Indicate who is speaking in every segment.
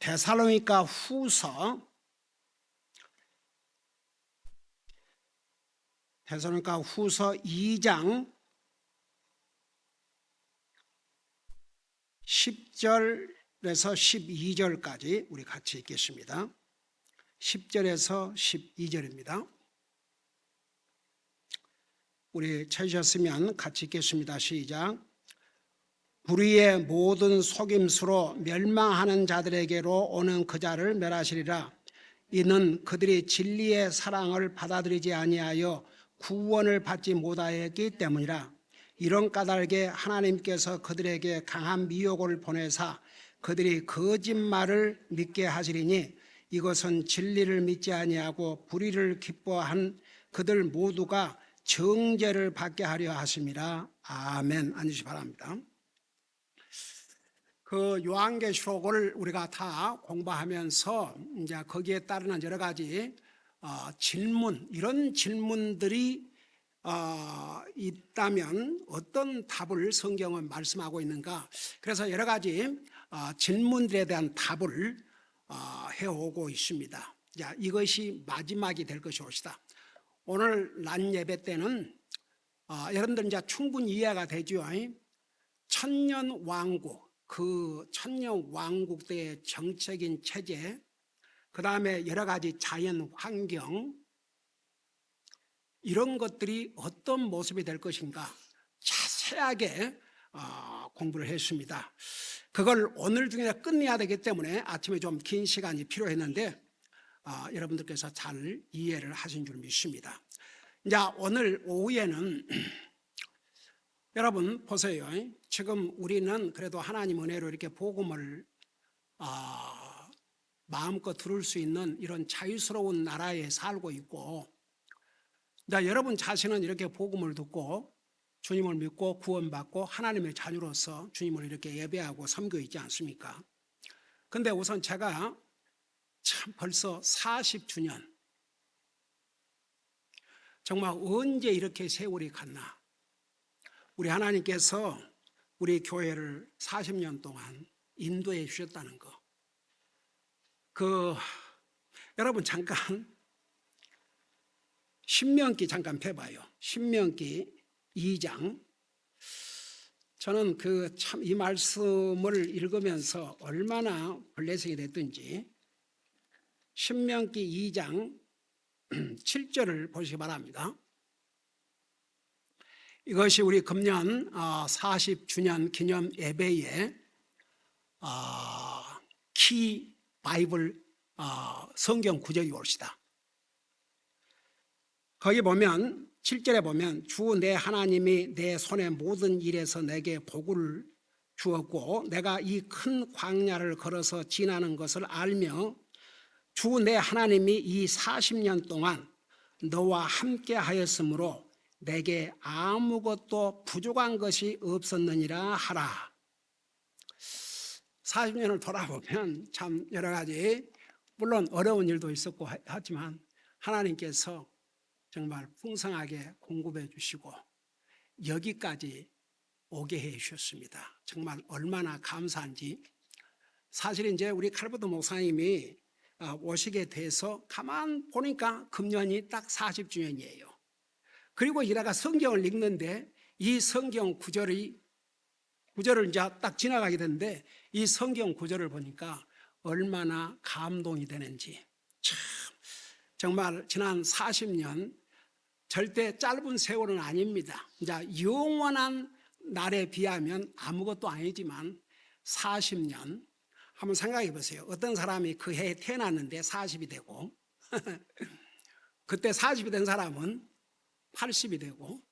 Speaker 1: 데살로니가 후서 2장 10절에서 12절까지 우리 같이 읽겠습니다. 10절에서 12절입니다. 우리 찾으셨으면 같이 읽겠습니다. 시작. 불의의 모든 속임수로 멸망하는 자들에게로 오는 그자를 멸하시리라. 이는 그들이 진리의 사랑을 받아들이지 아니하여 구원을 받지 못하였기 때문이라. 이런 까닭에 하나님께서 그들에게 강한 미혹을 보내사 그들이 거짓말을 믿게 하시리니, 이것은 진리를 믿지 아니하고 불의를 기뻐한 그들 모두가 정죄를 받게 하려 하심이라. 아멘. 앉으시 바랍니다. 그 요한계시록을 우리가 다 공부하면서 이제 거기에 따르는 여러 가지 질문, 이런 질문들이 있다면 어떤 답을 성경은 말씀하고 있는가? 그래서 여러 가지 질문들에 대한 답을 해오고 있습니다. 자, 이것이 마지막이 될 것이 옳시다. 오늘 낮 예배 때는 여러분들 이제 충분히 이해가 되죠. 천년 왕국, 그 천년 왕국 때의 정책인 체제, 그 다음에 여러 가지 자연 환경, 이런 것들이 어떤 모습이 될 것인가 자세하게 공부를 했습니다. 그걸 오늘 중에 끝내야 되기 때문에 아침에 좀 긴 시간이 필요했는데 여러분들께서 잘 이해를 하신 줄 믿습니다. 이제 오늘 오후에는 여러분 보세요. 지금 우리는 그래도 하나님 은혜로 이렇게 복음을 마음껏 들을 수 있는 이런 자유스러운 나라에 살고 있고, 여러분 자신은 이렇게 복음을 듣고 주님을 믿고 구원받고 하나님의 자녀로서 주님을 이렇게 예배하고 섬기고 있지 않습니까? 근데 우선 제가 참 벌써 40주년, 정말 언제 이렇게 세월이 갔나. 우리 하나님께서 우리 교회를 40년 동안 인도해 주셨다는 거. 여러분 잠깐 신명기 잠깐 펴봐요. 신명기 2장. 저는 참 이 말씀을 읽으면서 얼마나 블레싱이 됐든지 신명기 2장 7절을 보시기 바랍니다. 이것이 우리 금년 40주년 기념 예배의 키 바이블 성경 구절이 옳시다. 거기 보면 7절에 보면 주 내 하나님이 내 손의 모든 일에서 내게 복을 주었고 내가 이 큰 광야를 걸어서 지나는 것을 알며 주 내 하나님이 이 40년 동안 너와 함께 하였으므로 내게 아무것도 부족한 것이 없었느니라 하라. 40년을 돌아보면 참 여러 가지 물론 어려운 일도 있었고 하지만 하나님께서 정말 풍성하게 공급해 주시고 여기까지 오게 해 주셨습니다. 정말 얼마나 감사한지. 사실 이제 우리 칼버드 목사님이 오시게 돼서 가만 보니까 금년이 딱 40주년이에요. 그리고 이래가 성경을 읽는데 이 성경 구절을 이제 딱 지나가게 되는데 이 성경 구절을 보니까 얼마나 감동이 되는지. 참 정말 지난 40년 절대 짧은 세월은 아닙니다. 이제 영원한 날에 비하면 아무것도 아니지만 40년 한번 생각해 보세요. 어떤 사람이 그 해에 태어났는데 40이 되고 그때 40이 된 사람은 80이 되고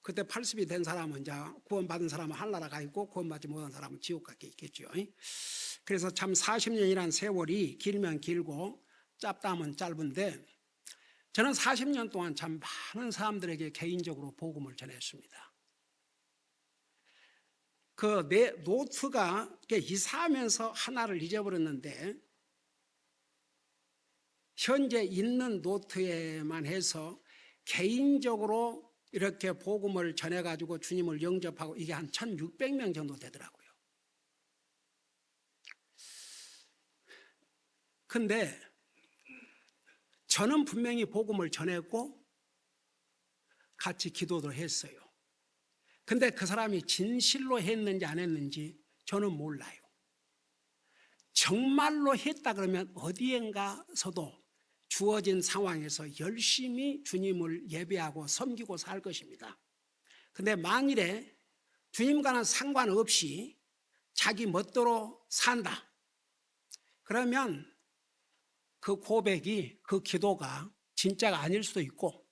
Speaker 1: 그때 80이 된 사람은 이제 구원받은 사람은 하늘나라 가 있고 구원받지 못한 사람은 지옥 가게 있겠죠. 그래서 참 40년이라는 세월이 길면 길고 짧다면 짧은데 저는 40년 동안 참 많은 사람들에게 개인적으로 복음을 전했습니다. 내 노트가 이사하면서 하나를 잊어버렸는데 현재 있는 노트에만 해서 개인적으로 이렇게 복음을 전해가지고 주님을 영접하고 이게 한 1600명 정도 되더라고요. 근데 저는 분명히 복음을 전했고 같이 기도도 했어요. 근데 그 사람이 진실로 했는지 안 했는지 저는 몰라요. 정말로 했다 그러면 어디엔가서도 주어진 상황에서 열심히 주님을 예배하고 섬기고 살 것입니다. 근데 만일에 주님과는 상관없이 자기 멋대로 산다. 그러면 그 고백이, 그 기도가 진짜가 아닐 수도 있고,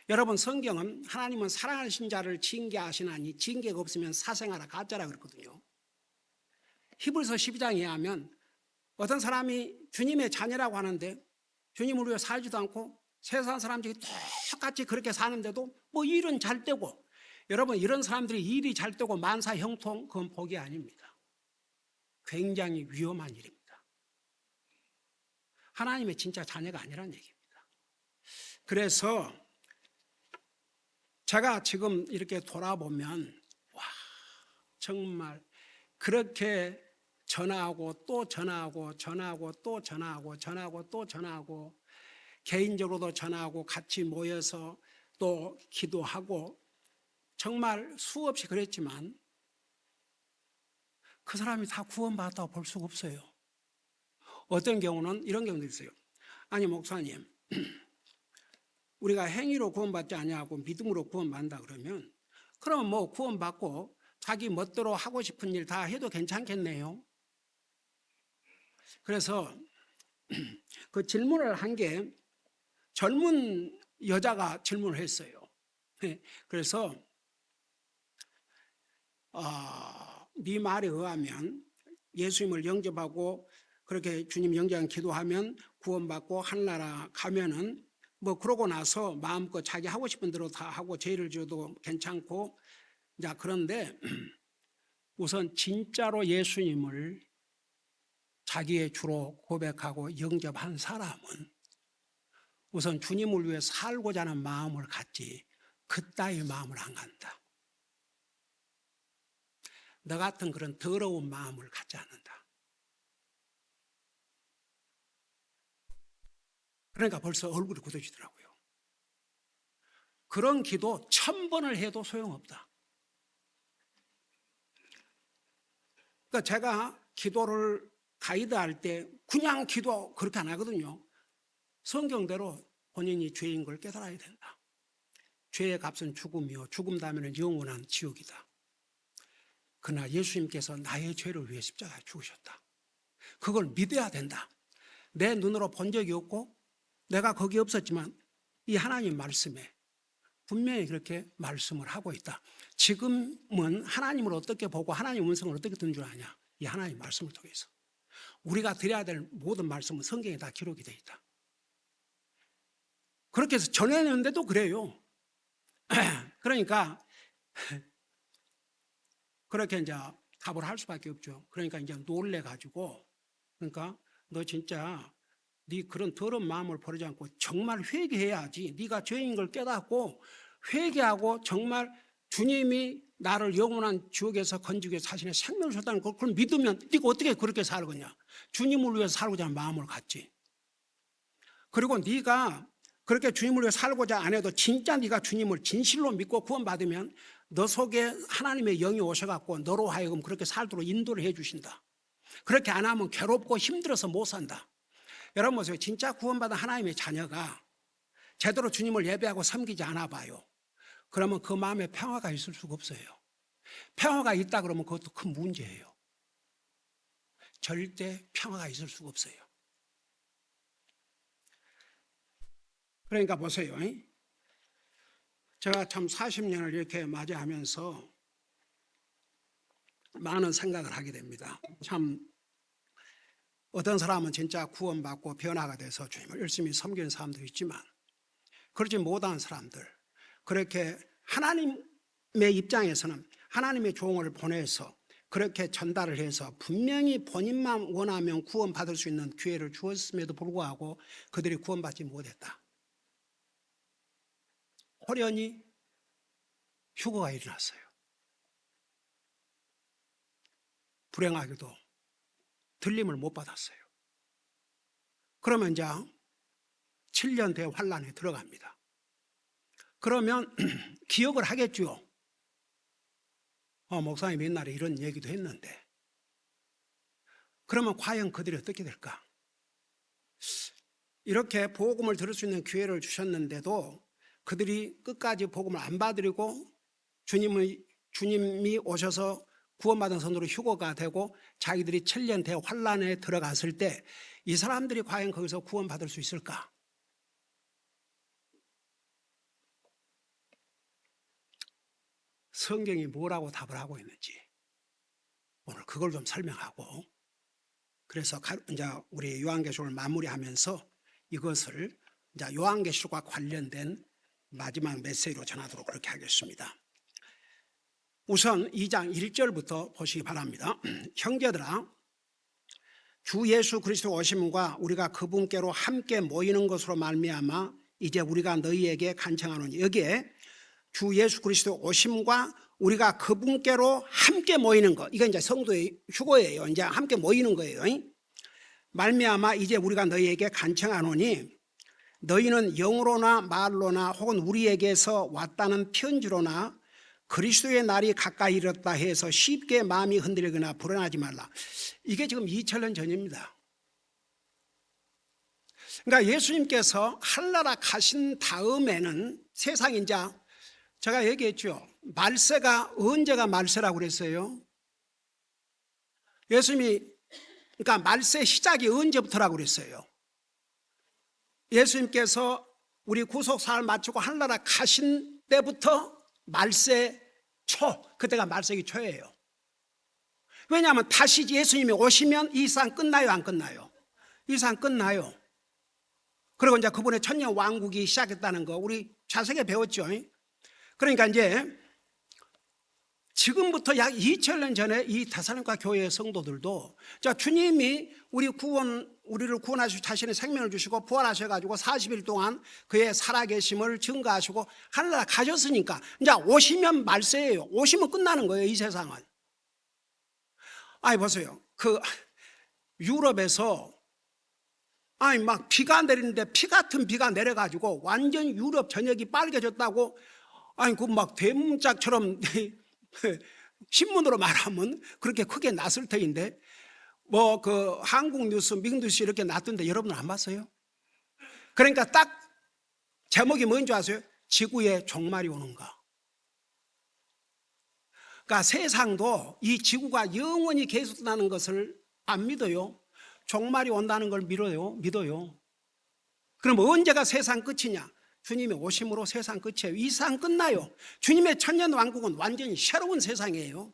Speaker 1: 여러분 성경은 하나님은 사랑하신 자를 징계하시나니 징계가 없으면 사생하라 가짜라 그랬거든요. 히브리서 12장에 하면 어떤 사람이 주님의 자녀라고 하는데 주님을 위해 살지도 않고 세상 사람들이 똑같이 그렇게 사는데도 뭐 일은 잘 되고, 여러분 이런 사람들이 일이 잘 되고 만사 형통, 그건 복이 아닙니다. 굉장히 위험한 일입니다. 하나님의 진짜 자녀가 아니라는 얘기입니다. 그래서 제가 지금 이렇게 돌아보면 와, 정말 그렇게 전화하고 또 전화하고 전화하고 또 전화하고 전화하고 또 전화하고 개인적으로도 전화하고 같이 모여서 또 기도하고 정말 수없이 그랬지만 그 사람이 다 구원받았다고 볼 수가 없어요. 어떤 경우는 이런 경우도 있어요. 아니 목사님, 우리가 행위로 구원받지 아니하고 믿음으로 구원받는다 그러면 그러면 뭐 구원받고 자기 멋대로 하고 싶은 일 다 해도 괜찮겠네요. 그래서 그 질문을 한 게 젊은 여자가 질문을 했어요. 그래서 네 말에 의하면 예수님을 영접하고 그렇게 주님 영접한 기도하면 구원받고 하늘나라 가면은 뭐 그러고 나서 마음껏 자기 하고 싶은 대로 다 하고 죄를 지어도 괜찮고, 자 그런데 우선 진짜로 예수님을 자기의 주로 고백하고 영접한 사람은 우선 주님을 위해 살고자 하는 마음을 갖지 그따위 마음을 안 갖는다. 너 같은 그런 더러운 마음을 갖지 않는다. 그러니까 벌써 얼굴이 굳어지더라고요. 그런 기도 1000번을 해도 소용없다. 그러니까 제가 기도를 가이드할 때 그냥 기도 그렇게 안 하거든요. 성경대로 본인이 죄인 걸 깨달아야 된다. 죄의 값은 죽음이요 죽음 다음에는 영원한 지옥이다. 그러나 예수님께서 나의 죄를 위해 십자가에 죽으셨다. 그걸 믿어야 된다. 내 눈으로 본 적이 없고 내가 거기 없었지만 이 하나님 말씀에 분명히 그렇게 말씀을 하고 있다. 지금은 하나님을 어떻게 보고 하나님 음성을 어떻게 듣는 줄 아냐? 이 하나님 말씀을 통해서 우리가 드려야 될 모든 말씀은 성경에 다 기록이 되어 있다. 그렇게 해서 전해냈는데도 그래요. 그러니까 그렇게 이제 답을 할 수밖에 없죠. 그러니까 이제 놀래가지고, 그러니까 너 진짜 네 그런 더러운 마음을 버리지 않고 정말 회개해야지. 네가 죄인 걸 깨닫고 회개하고 정말 주님이 나를 영원한 지옥에서 건지기 위해 자신의 생명을 줬다는 그걸 믿으면 네가 어떻게 그렇게 살거냐. 주님을 위해서 살고자 하는 마음을 갖지. 그리고 네가 그렇게 주님을 위해 살고자 안 해도 진짜 네가 주님을 진실로 믿고 구원받으면 너 속에 하나님의 영이 오셔갖고 너로 하여금 그렇게 살도록 인도를 해 주신다. 그렇게 안 하면 괴롭고 힘들어서 못 산다. 여러분 보세요. 진짜 구원받은 하나님의 자녀가 제대로 주님을 예배하고 섬기지 않아 봐요. 그러면 그 마음에 평화가 있을 수가 없어요. 평화가 있다 그러면 그것도 큰 문제예요. 절대 평화가 있을 수가 없어요. 그러니까 보세요. 제가 참 40년을 이렇게 맞이하면서 많은 생각을 하게 됩니다. 참 어떤 사람은 진짜 구원받고 변화가 돼서 주님을 열심히 섬기는 사람도 있지만 그렇지 못한 사람들, 그렇게 하나님의 입장에서는 하나님의 종을 보내서 그렇게 전달을 해서 분명히 본인만 원하면 구원받을 수 있는 기회를 주었음에도 불구하고 그들이 구원받지 못했다. 호련히 휴거가 일어났어요. 불행하게도 들림을 못 받았어요. 그러면 이제 7년 대환란에 들어갑니다. 그러면 기억을 하겠죠. 목사님 옛날에 이런 얘기도 했는데. 그러면 과연 그들이 어떻게 될까? 이렇게 복음을 들을 수 있는 기회를 주셨는데도 그들이 끝까지 복음을 안 받으려고 주님이 오셔서 구원받은 성도로 휴거가 되고 자기들이 7년 대환란에 들어갔을 때 이 사람들이 과연 거기서 구원받을 수 있을까? 성경이 뭐라고 답을 하고 있는지 오늘 그걸 좀 설명하고, 그래서 이제 우리 요한계시록을 마무리하면서 이것을 이제 요한계시록과 관련된 마지막 메시지로 전하도록 그렇게 하겠습니다. 우선 2장 1절부터 보시기 바랍니다. 형제들아, 주 예수 그리스도 오심과 우리가 그분께로 함께 모이는 것으로 말미암아 이제 우리가 너희에게 간청하노니, 여기에 주 예수 그리스도 오심과 우리가 그분께로 함께 모이는 것, 이건 이제 성도의 휴거예요. 이제 함께 모이는 거예요. 말미암아 이제 우리가 너희에게 간청하노니 너희는 영으로나 말로나 혹은 우리에게서 왔다는 편지로나 그리스도의 날이 가까이 이르렀다 해서 쉽게 마음이 흔들리거나 불안하지 말라. 이게 지금 2000년 전입니다. 그러니까 예수님께서 하늘나라 가신 다음에는 세상이 이제, 제가 얘기했죠. 말세가 언제가 말세라고 그랬어요? 예수님이, 그러니까 말세 시작이 언제부터라고 그랬어요? 예수님께서 우리 구속사를 마치고 하늘나라 가신 때부터 말세 초, 그때가 말세기 초예요. 왜냐하면 다시 예수님이 오시면 이 세상 끝나요, 안 끝나요? 이 세상 끝나요. 그리고 이제 그분의 천년 왕국이 시작했다는 거 우리 자세하게 배웠죠. 그러니까 이제 지금부터 약 2000년 전에 이 데살로니가 교회의 성도들도, 자, 주님이 우리를 구원하시고 자신의 생명을 주시고 부활하셔가지고 40일 동안 그의 살아계심을 증거하시고 하늘나라 가셨으니까 이제 오시면 말세예요. 오시면 끝나는 거예요, 이 세상은. 아니 보세요. 그 유럽에서 막 비가 내리는데 피 같은 비가 내려가지고 완전 유럽 전역이 빨개졌다고, 그 막 대문짝처럼 신문으로 말하면 그렇게 크게 났을 터인데, 뭐 그 한국 뉴스, 미국 뉴스 이렇게 났던데 여러분 안 봤어요? 그러니까 딱 제목이 뭔지 아세요? 지구의 종말이 오는가. 그러니까 세상도 이 지구가 영원히 계속나는 것을 안 믿어요. 종말이 온다는 걸 믿어요. 그럼 언제가 세상 끝이냐? 주님의 오심으로 세상 끝이에요. 이 세상 끝나요. 주님의 천년 왕국은 완전히 새로운 세상이에요.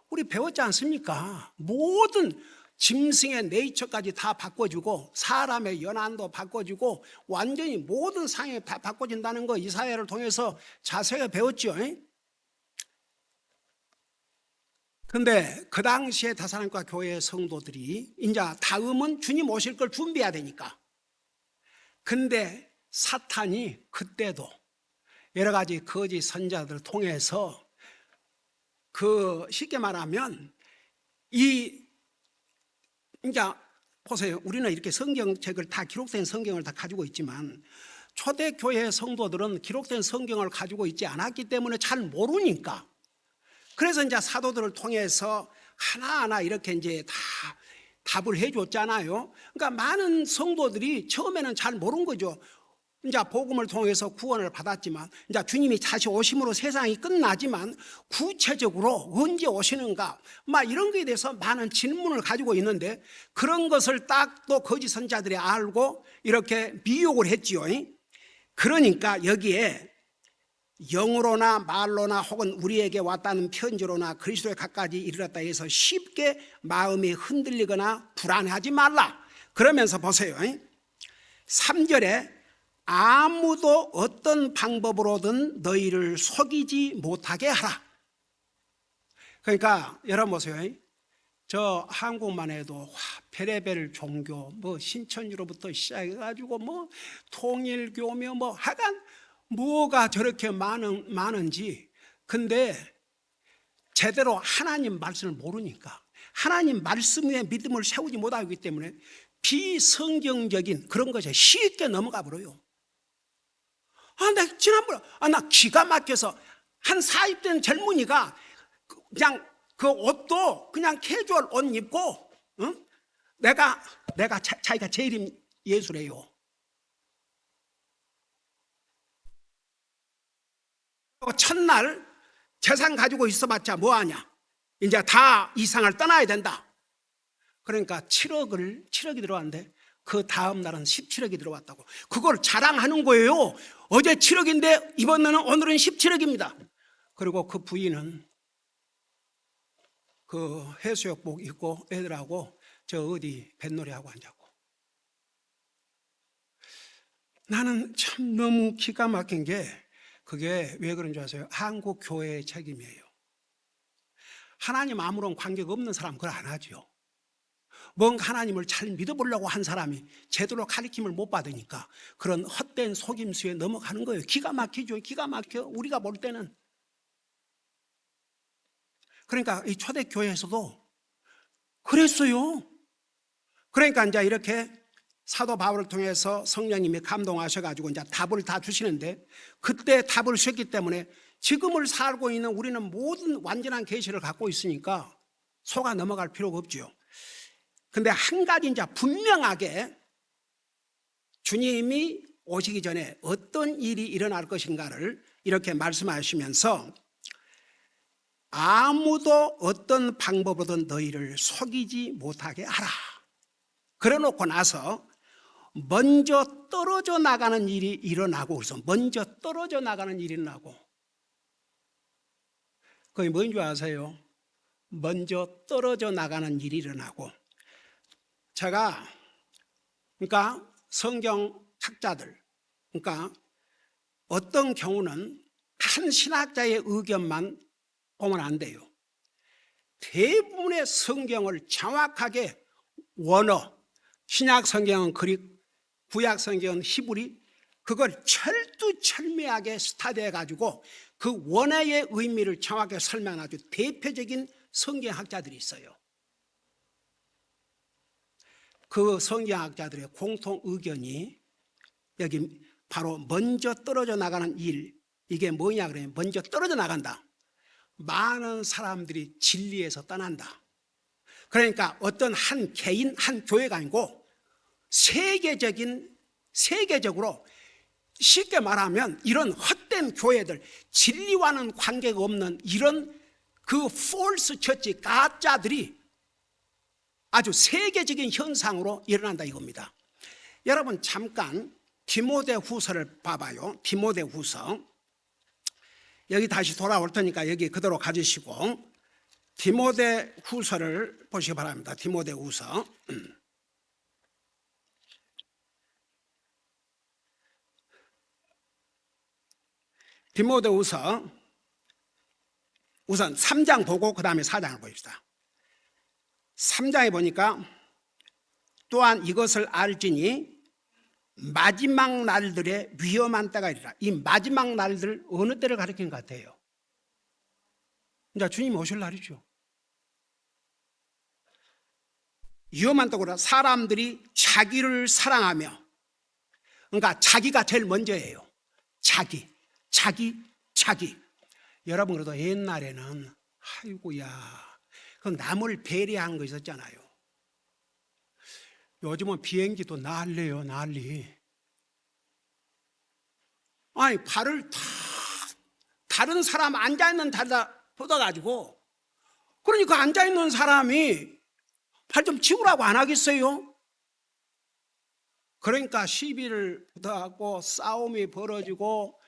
Speaker 1: 우리 배웠지 않습니까? 모든 짐승의 네이처까지 다 바꿔주고 사람의 연한도 바꿔주고 완전히 모든 상황이 다 바꿔진다는 거 이사야를 통해서 자세히 배웠죠. 근데 그 당시에 데살로니가 교회의 성도들이 이제 다음은 주님 오실 걸 준비해야 되니까, 근데 사탄이 그때도 여러 가지 거짓 선자들을 통해서 쉽게 말하면 이제 보세요. 우리는 이렇게 성경책을 다 기록된 성경을 다 가지고 있지만 초대교회 성도들은 기록된 성경을 가지고 있지 않았기 때문에 잘 모르니까, 그래서 이제 사도들을 통해서 하나하나 이렇게 이제 다 답을 해줬잖아요. 그러니까 많은 성도들이 처음에는 잘 모른 거죠. 이제 복음을 통해서 구원을 받았지만 이제 주님이 다시 오심으로 세상이 끝나지만 구체적으로 언제 오시는가 막 이런 거에 대해서 많은 질문을 가지고 있는데, 그런 것을 딱 또 거짓 선자들이 알고 이렇게 미혹을 했지요. 그러니까 여기에 영으로나 말로나 혹은 우리에게 왔다는 편지로나 그리스도에 가까이 이르렀다 해서 쉽게 마음이 흔들리거나 불안하지 말라. 그러면서 보세요. 3절에 아무도 어떤 방법으로든 너희를 속이지 못하게 하라. 그러니까 여러분 보세요. 저 한국만 해도 별의별 종교, 뭐 신천지로부터 시작해가지고 뭐 통일교며 뭐 하여간 뭐가 저렇게 많은지, 근데 제대로 하나님 말씀을 모르니까, 하나님 말씀 위에 믿음을 세우지 못하기 때문에 비성경적인 그런 것에 쉽게 넘어가 버려요. 나 지난번에 나 기가 막혀서 한 40대 젊은이가 그냥 그 옷도 그냥 캐주얼 옷 입고, 응? 내가 자기가 제일 예수래요. 첫날 재산 가지고 있어봤자 뭐하냐, 이제 다 이 세상을 떠나야 된다. 그러니까 7억이 들어왔는데 그 다음 날은 17억이 들어왔다고. 그걸 자랑하는 거예요. 어제 7억인데 오늘은 17억입니다. 그리고 그 부인은 그 해수욕복 입고 애들하고 저 어디 뱃놀이하고 앉았고. 나는 참 너무 기가 막힌 게, 그게 왜 그런 줄 아세요? 한국 교회의 책임이에요. 하나님 아무런 관계가 없는 사람 그걸 안 하죠. 뭔가 하나님을 잘 믿어보려고 한 사람이 제대로 가르침을 못 받으니까 그런 헛된 속임수에 넘어가는 거예요. 기가 막히죠. 기가 막혀. 우리가 볼 때는. 그러니까 이 초대교회에서도 그랬어요. 그러니까 이제 이렇게 사도 바울을 통해서 성령님이 감동하셔가지고 이제 답을 다 주시는데, 그때 답을 주셨기 때문에 지금을 살고 있는 우리는 모든 완전한 계시를 갖고 있으니까 속아 넘어갈 필요가 없죠. 근데 한 가지 이제 분명하게 주님이 오시기 전에 어떤 일이 일어날 것인가를 이렇게 말씀하시면서, 아무도 어떤 방법으로든 너희를 속이지 못하게 하라. 그래 놓고 나서 먼저 떨어져 나가는 일이 일어나고, 그래서 먼저 떨어져 나가는 일이 일어나고. 그게 뭔지 아세요? 먼저 떨어져 나가는 일이 일어나고. 제가 그러니까 성경 학자들, 그러니까 어떤 경우는 한 신학자의 의견만 보면 안 돼요. 대부분의 성경을 정확하게 원어, 신약 성경은 그리고 구약 성경은 히브리, 그걸 철두철미하게 스타디해 가지고 그 원어의 의미를 정확하게 설명한 아주 대표적인 성경학자들이 있어요. 그 성경학자들의 공통 의견이 여기 바로 먼저 떨어져 나가는 일, 이게 뭐냐 그러면 먼저 떨어져 나간다. 많은 사람들이 진리에서 떠난다. 그러니까 어떤 한 개인, 한 교회가 아니고 세계적으로, 쉽게 말하면 이런 헛된 교회들, 진리와는 관계가 없는 이런 그 false church, 가짜들이 아주 세계적인 현상으로 일어난다 이겁니다. 여러분 잠깐 디모데후서를 봐봐요. 디모데후서, 여기 다시 돌아올 테니까 여기 그대로 가주시고 디모데후서를 보시기 바랍니다. 디모데후서 우선 3장 보고 그 다음에 4장을 보십시다. 3장에 보니까 또한 이것을 알지니 마지막 날들의 위험한 때가 이르라. 이 마지막 날들 어느 때를 가리키는 것 같아요? 이제 주님 오실 날이죠. 위험한 때구나. 사람들이 자기를 사랑하며, 그러니까 자기가 제일 먼저예요. 자기. 여러분 그래도 옛날에는 아이고야, 그 남을 배려하는 거 있었잖아요. 요즘은 비행기도 난리예요, 난리. 아니 발을 다 다른 사람 앉아있는 데다 뻗어가지고, 그러니까 앉아있는 사람이 발 좀 치우라고 안 하겠어요? 그러니까 시비를 붙어갖고 싸움이 벌어지고,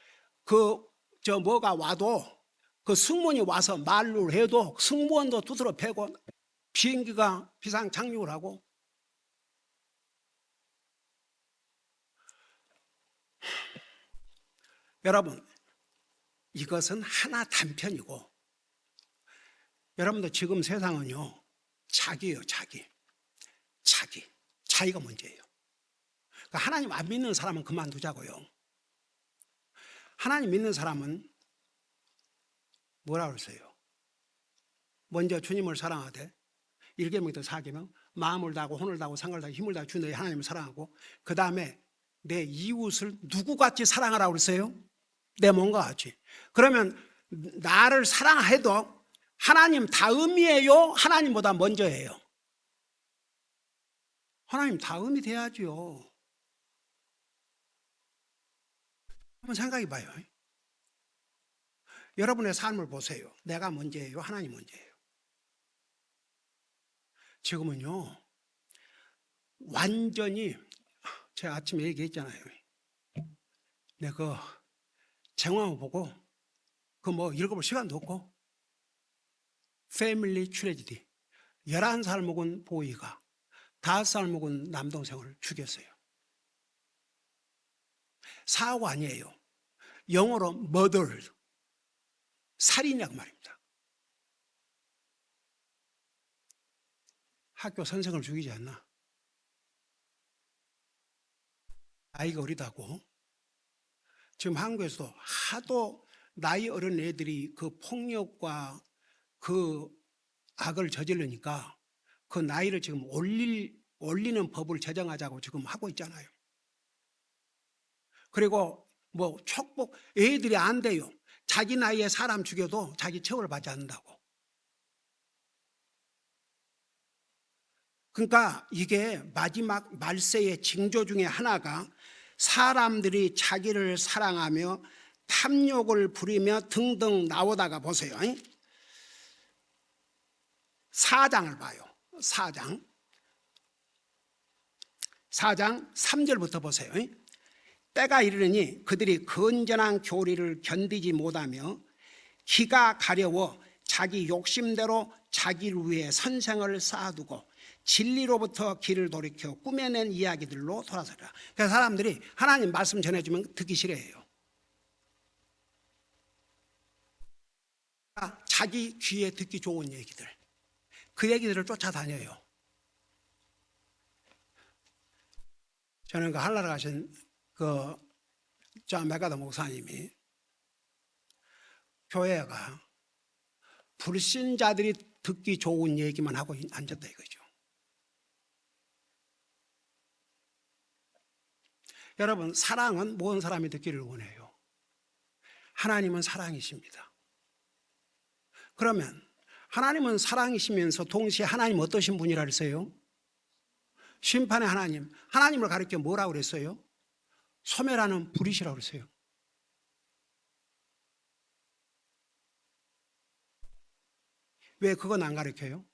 Speaker 1: 뭐가 와도 그 승무원이 와서 말로 해도 승무원도 두드러 패고 비행기가 비상 착륙을 하고. 여러분 이것은 하나 단편이고, 여러분들 지금 세상은요 자기예요. 자기가 문제예요. 그러니까 하나님 안 믿는 사람은 그만두자고요. 하나님 믿는 사람은 뭐라 그러세요? 먼저 주님을 사랑하되 1계명부터 4계명, 마음을 다하고 혼을 다하고 상을 다하고 힘을 다하고 주 너희 하나님을 사랑하고, 그 다음에 내 이웃을 누구같이 사랑하라고 그랬어요? 내 몸과 같이. 그러면 나를 사랑해도 하나님 다음이에요? 하나님보다 먼저예요? 하나님 다음이 돼야죠. 한번 생각해 봐요. 여러분의 삶을 보세요. 내가 먼저예요? 하나님 먼저예요? 지금은요, 완전히, 제가 아침에 얘기했잖아요. 내가 정황을 보고, 그 뭐 읽어볼 시간도 없고, 패밀리 트레지디. 11살 먹은 보이가 5살 먹은 남동생을 죽였어요. 사고 아니에요. 영어로 murder, 살인이라고 말입니다. 학교 선생을 죽이지 않나? 나이가 어리다고. 지금 한국에서도 하도 나이 어린 애들이 그 폭력과 그 악을 저지르니까 그 나이를 지금 올리는 법을 제정하자고 지금 하고 있잖아요. 그리고 뭐 촉복, 애들이 안 돼요. 자기 나이에 사람 죽여도 자기 처벌받지 않는다고. 그러니까 이게 마지막 말세의 징조 중에 하나가 사람들이 자기를 사랑하며 탐욕을 부리며 등등 나오다가 보세요. 4장을 봐요. 4장 3절부터 보세요. 때가 이르니 그들이 건전한 교리를 견디지 못하며 기가 가려워 자기 욕심대로 자기를 위해 선생을 쌓아두고 진리로부터 길을 돌이켜 꾸며낸 이야기들로 돌아서라. 그래서 사람들이 하나님 말씀 전해주면 듣기 싫어해요. 자기 귀에 듣기 좋은 얘기들, 그 얘기들을 쫓아다녀요. 저는 그 한나라 가신 존 맥가더 목사님이 교회가 불신자들이 듣기 좋은 얘기만 하고 앉았다 이거죠. 여러분, 사랑은 모든 사람이 듣기를 원해요. 하나님은 사랑이십니다. 그러면 하나님은 사랑이시면서 동시에 하나님 어떠신 분이라 그랬어요? 심판의 하나님. 하나님을 가리켜 뭐라고 그랬어요? 소멸하는 불이시라고 그랬어요. 왜 그건 안 가르쳐요?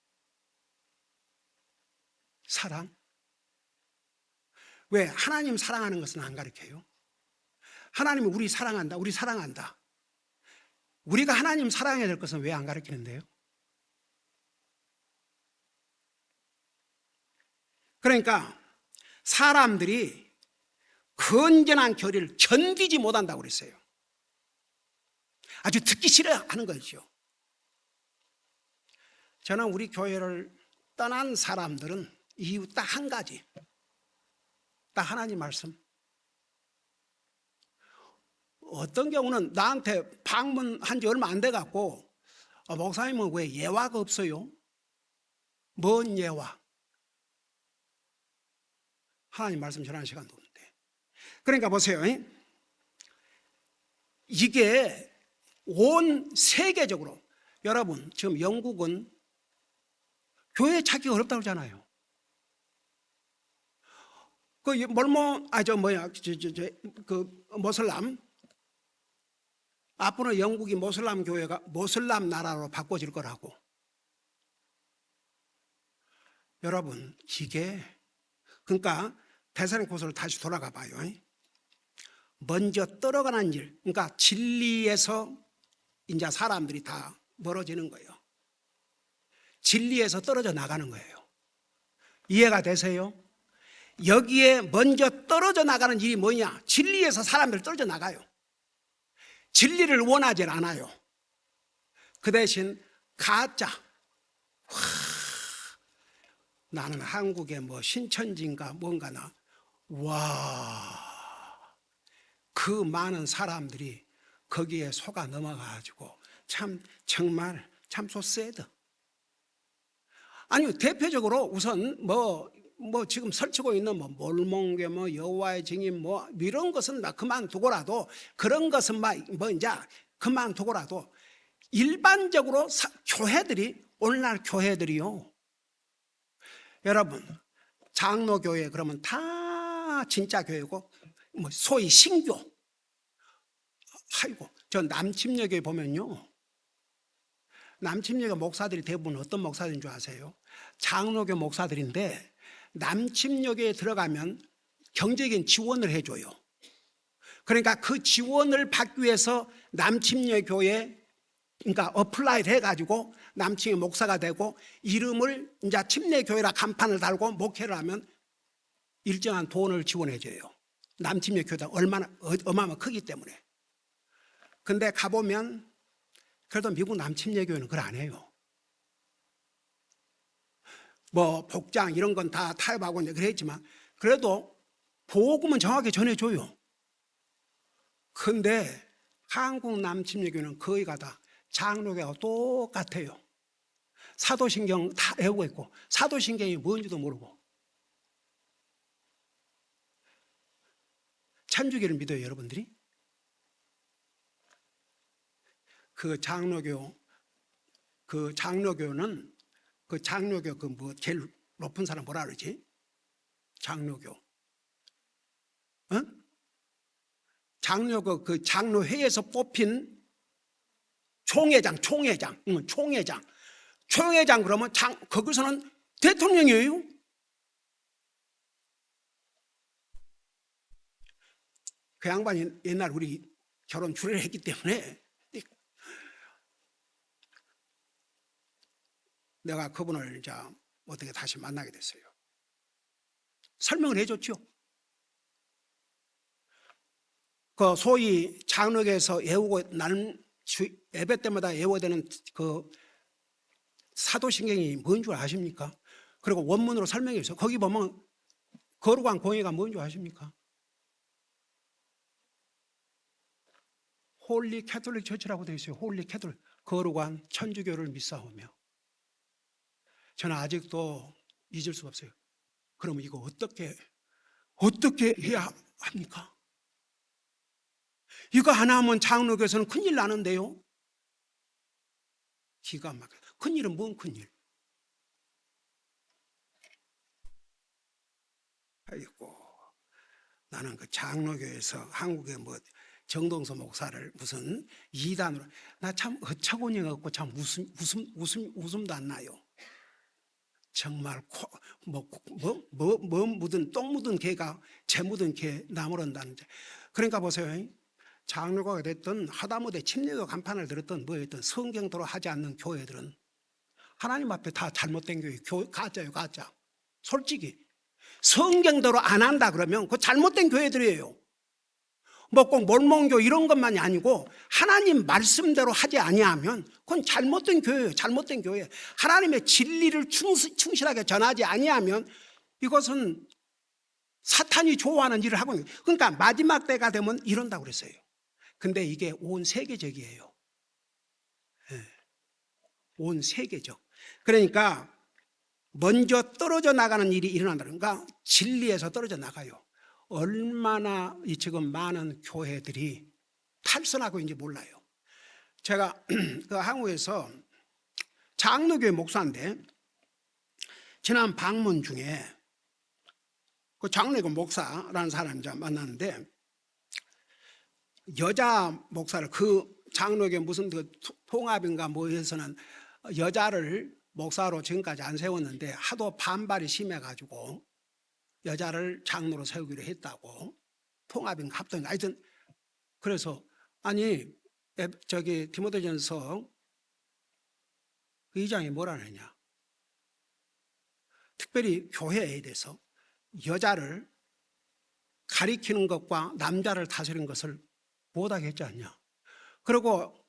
Speaker 1: 사랑? 왜 하나님 사랑하는 것은 안 가르쳐요? 하나님이 우리 사랑한다, 우리 사랑한다. 우리가 하나님 사랑해야 될 것은 왜 안 가르치는데요? 그러니까 사람들이 건전한 교리를 견디지 못한다고 그랬어요. 아주 듣기 싫어하는 거죠. 저는 우리 교회를 떠난 사람들은 이유 딱 한 가지, 딱 하나님 말씀. 어떤 경우는 나한테 방문한 지 얼마 안 돼갖고 목사님은 왜 예화가 없어요? 뭔 예화? 하나님 말씀 전하는 시간도 없는데. 그러니까 보세요. 이게 온 세계적으로, 여러분 지금 영국은 교회 찾기가 어렵다고 그러잖아요. 그 모슬람, 앞으로 영국이 모슬람 교회가 모슬람 나라로 바꿔질 거라고. 여러분, 이게 그러니까 데살로니가서를 다시 돌아가 봐요. 먼저 떨어가는 일, 그러니까 진리에서 이제 사람들이 다 멀어지는 거예요. 진리에서 떨어져 나가는 거예요. 이해가 되세요? 여기에 먼저 떨어져 나가는 일이 뭐냐? 진리에서 사람들 떨어져 나가요. 진리를 원하지 않아요. 그 대신 가짜. 나는 한국의 뭐 신천지인가 뭔가나, 와, 그 많은 사람들이 거기에 속아 넘어가가지고 정말 so sad. 아니 대표적으로 우선 뭐 지금 설치고 있는 뭐 몰몬교 뭐 여호와의 증인 뭐 이런 것은 막 그만두고라도 그런 것은 막 뭐 이제 그만두고라도 일반적으로 교회들이 오늘날 교회들이요. 여러분 장로교회 그러면 다 진짜 교회고 뭐 소위 신교. 아이고 저 남침여교에 보면요. 남침여교 목사들이 대부분 어떤 목사들인 줄 아세요? 장로교 목사들인데 남침여교에 들어가면 경제적인 지원을 해줘요. 그러니까 그 지원을 받기 위해서 남침여교에 그러니까 어플라이를 해가지고 남침여 목사가 되고 이름을 이제 침례교회라 간판을 달고 목회를 하면 일정한 돈을 지원해줘요. 남침여 교회가 얼마나 어마어마 크기 때문에. 근데 가보면 그래도 미국 남침여 교회는 그걸 안 해요. 뭐 복장 이런 건 다 타협하고 이제 그랬지만 그래도 복음은 정확히 전해줘요. 근데 한국 남침여교는 거의가 다 장로교와 똑같아요. 사도신경 다 외우고 있고 사도신경이 뭔지도 모르고 천주교를 믿어요 여러분들이? 그 장로교는 그 장로교 그 뭐 제일 높은 사람 뭐라 그러지? 장로교. 장로교 그 장로회에서 뽑힌 총회장 그러면 거기서는 대통령이에요. 그 양반이 옛날 우리 결혼 주례를 했기 때문에 내가 그분을 이제 어떻게 다시 만나게 됐어요. 설명을 해줬죠. 그 소위 장로교에서 외우고 나는 예배 때마다 외워야 되는 그 사도신경이 뭔 줄 아십니까? 그리고 원문으로 설명해 주세요. 거기 보면 거룩한 공예가 뭔 줄 아십니까? 홀리 캐톨릭 처치라고 되어 있어요. 홀리 캐톨릭, 거룩한 천주교를 믿사오며. 저는 아직도 잊을 수가 없어요. 그러면 이거 어떻게 해야 합니까? 이거 하나 하면 장로교에서는 큰일 나는데요. 기가 막혀. 큰일은 뭔 큰일? 아이고, 나는 그 장로교에서 한국의 뭐 정동서 목사를 무슨 이단으로 나 참 어처구니가 없고 참 웃음도 안 나요. 정말 뭐 묻은 똥 묻은 개가 재 묻은 개 나무란다는데. 그러니까 보세요. 장로교가 됐든 하다못해 침례교 간판을 들었든 뭐였든 성경대로 하지 않는 교회들은 하나님 앞에 다 잘못된 교회, 가짜예요, 가짜. 솔직히 성경대로 안 한다 그러면 그 잘못된 교회들이에요. 뭐 꼭 몰몬교 이런 것만이 아니고 하나님 말씀대로 하지 아니하면 그건 잘못된 교회예요. 잘못된 교회. 하나님의 진리를 충실하게 전하지 아니하면 이것은 사탄이 좋아하는 일을 하고 있는 거예요. 그러니까 마지막 때가 되면 이런다고 그랬어요. 근데 이게 온 세계적이에요. 온 세계적. 그러니까 먼저 떨어져 나가는 일이 일어난다는 거니까 진리에서 떨어져 나가요. 얼마나 지금 많은 교회들이 탈선하고 있는지 몰라요. 제가 그 한국에서 장로교회 목사인데 지난 방문 중에 그 장로교 목사라는 사람을 만났는데 여자 목사를 그 장로교 무슨 그 통합인가 뭐에서는 여자를 목사로 지금까지 안 세웠는데 하도 반발이 심해가지고 여자를 장로로 세우기로 했다고. 통합인가 합동인가 하여튼 그래서 아니 저기 디모데전서 그 2장이 뭐라 하느냐, 특별히 교회에 대해서 여자를 가리키는 것과 남자를 다스리는 것을 못하게 했지 않냐. 그리고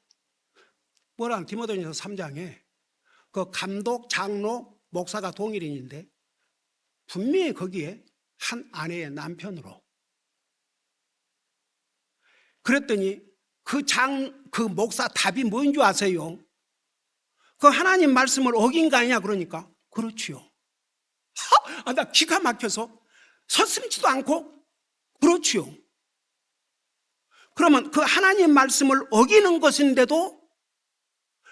Speaker 1: 뭐라 디모데전서 3장에 그 감독, 장로, 목사가 동일인인데 분명히 거기에 한 아내의 남편으로. 그랬더니 그 목사 답이 뭔 줄 아세요? 그 하나님 말씀을 어긴 거 아니냐 그러니까 그렇지요. 나 기가 막혀서 서슴지도 않고 그렇지요. 그러면 그 하나님 말씀을 어기는 것인데도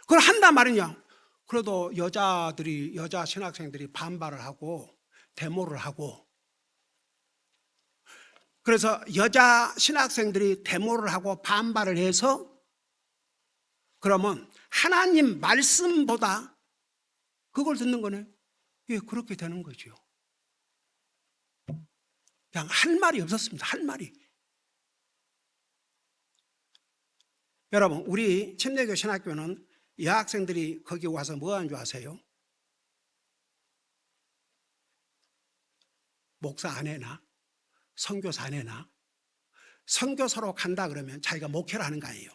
Speaker 1: 그걸 한단 말이냐. 그래도 여자 신학생들이 반발을 하고 데모를 하고, 그래서 여자 신학생들이 데모를 하고 반발을 해서 그러면 하나님 말씀보다 그걸 듣는 거네. 예, 그렇게 되는 거죠. 그냥 할 말이 없었습니다. 할 말이. 여러분, 우리 침례교 신학교는 여학생들이 거기 와서 뭐 하는 줄 아세요? 목사 안 해나? 선교사 안 해나? 선교사로 간다 그러면 자기가 목회를 하는 거 아니에요.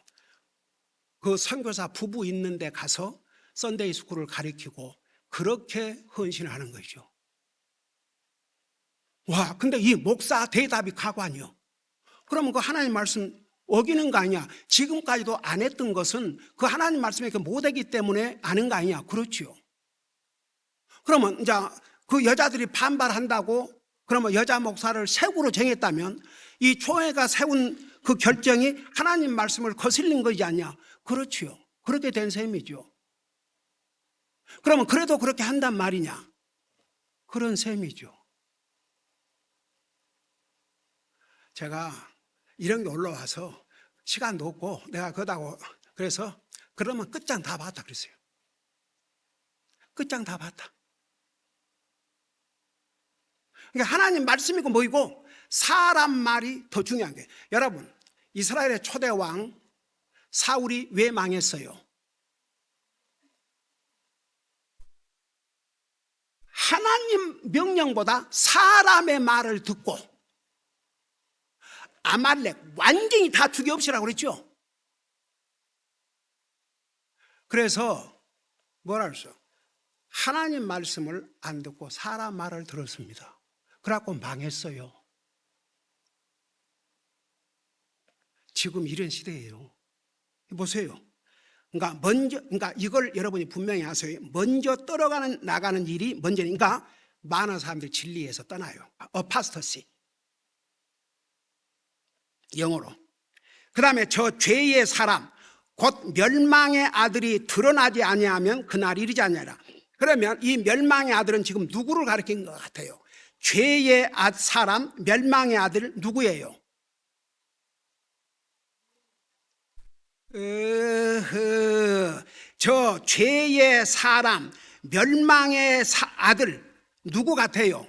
Speaker 1: 그 선교사 부부 있는 데 가서 썬데이 스쿨을 가르치고 그렇게 헌신을 하는 거죠. 와, 근데 이 목사 대답이 가관이요. 그러면 그 하나님 말씀 어기는 거 아니야. 지금까지도 안 했던 것은 그 하나님 말씀에 못하기 때문에 아는 거 아니야. 그렇지요. 그러면 이제 그 여자들이 반발한다고 그러면 여자 목사를 세구로 정했다면 이 총회가 세운 그 결정이 하나님 말씀을 거슬린 거지 않냐. 그렇지요. 그렇게 된 셈이죠. 그러면 그래도 그렇게 한단 말이냐. 그런 셈이죠. 제가 이런 게 올라와서 시간도 없고 내가 그러다고 그래서 그러면 끝장 다 봤다 그랬어요. 끝장 다 봤다. 그러니까 하나님 말씀이고 뭐이고 사람 말이 더 중요한 게, 여러분 이스라엘의 초대 왕 사울이 왜 망했어요? 하나님 명령보다 사람의 말을 듣고 아말렉 완전히 다 죽여 없애라고 그랬죠. 그래서 뭐라 그랬어요? 하나님 말씀을 안 듣고 사람 말을 들었습니다. 그래갖고 망했어요. 지금 이런 시대예요. 보세요. 그러니까 이걸 여러분이 분명히 아세요. 먼저 나가는 일이 먼저니까 많은 사람들이 진리에서 떠나요. apostasy. 영어로. 그 다음에 저 죄의 사람 곧 멸망의 아들이 드러나지 아니하면 그날이 이르지 아니하리라. 그러면 이 멸망의 아들은 지금 누구를 가리킨 것 같아요? 죄의 사람, 멸망의 아들 누구예요? 저 죄의 사람, 멸망의 아들 누구 같아요?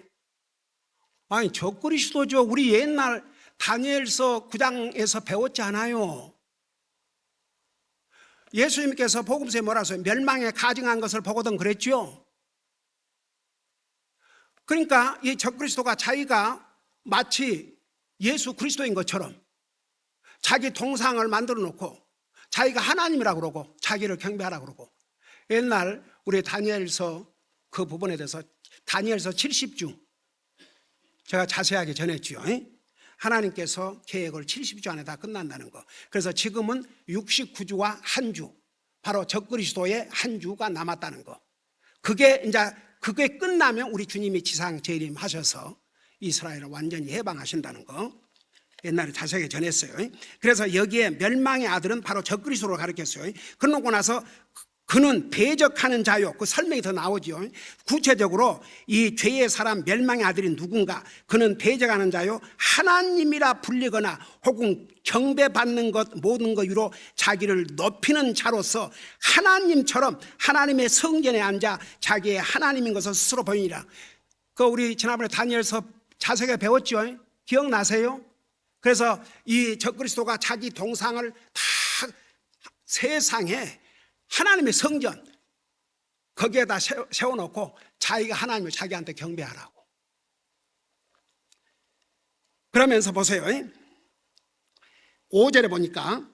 Speaker 1: 아니 적그리스도죠. 우리 옛날 다니엘서 9장에서 배웠지 않아요? 예수님께서 복음서에 뭐라 하세요? 멸망에 가증한 것을 보거든 그랬죠. 그러니까 이 적그리스도가 자기가 마치 예수 그리스도인 것처럼 자기 동상을 만들어 놓고 자기가 하나님이라고 그러고 자기를 경배하라고 그러고, 옛날 우리 다니엘서 그 부분에 대해서 다니엘서 70주 제가 자세하게 전했죠. 하나님께서 계획을 70주 안에 다 끝난다는 거. 그래서 지금은 69주와 한 주, 바로 적그리스도의 한 주가 남았다는 거. 그게 끝나면 우리 주님이 지상 재림하셔서 이스라엘을 완전히 해방하신다는 거. 옛날에 자세하게 전했어요. 그래서 여기에 멸망의 아들은 바로 적그리스도를 가리켰어요. 그러고 나서 그는 대적하는 자요. 그 설명이 더 나오죠. 구체적으로 이 죄의 사람 멸망의 아들이 누군가? 그는 대적하는 자요. 하나님이라 불리거나 혹은 경배받는 것 모든 것으로 자기를 높이는 자로서 하나님처럼 하나님의 성전에 앉아 자기의 하나님인 것을 스스로 보이니라. 그 우리 지난번에 다니엘서 자세하게 배웠죠. 기억나세요? 그래서 이 적그리스도가 자기 동상을 다 세상에 하나님의 성전 거기에다 세워놓고 자기가 하나님을 자기한테 경배하라고. 그러면서 보세요. 5절에 보니까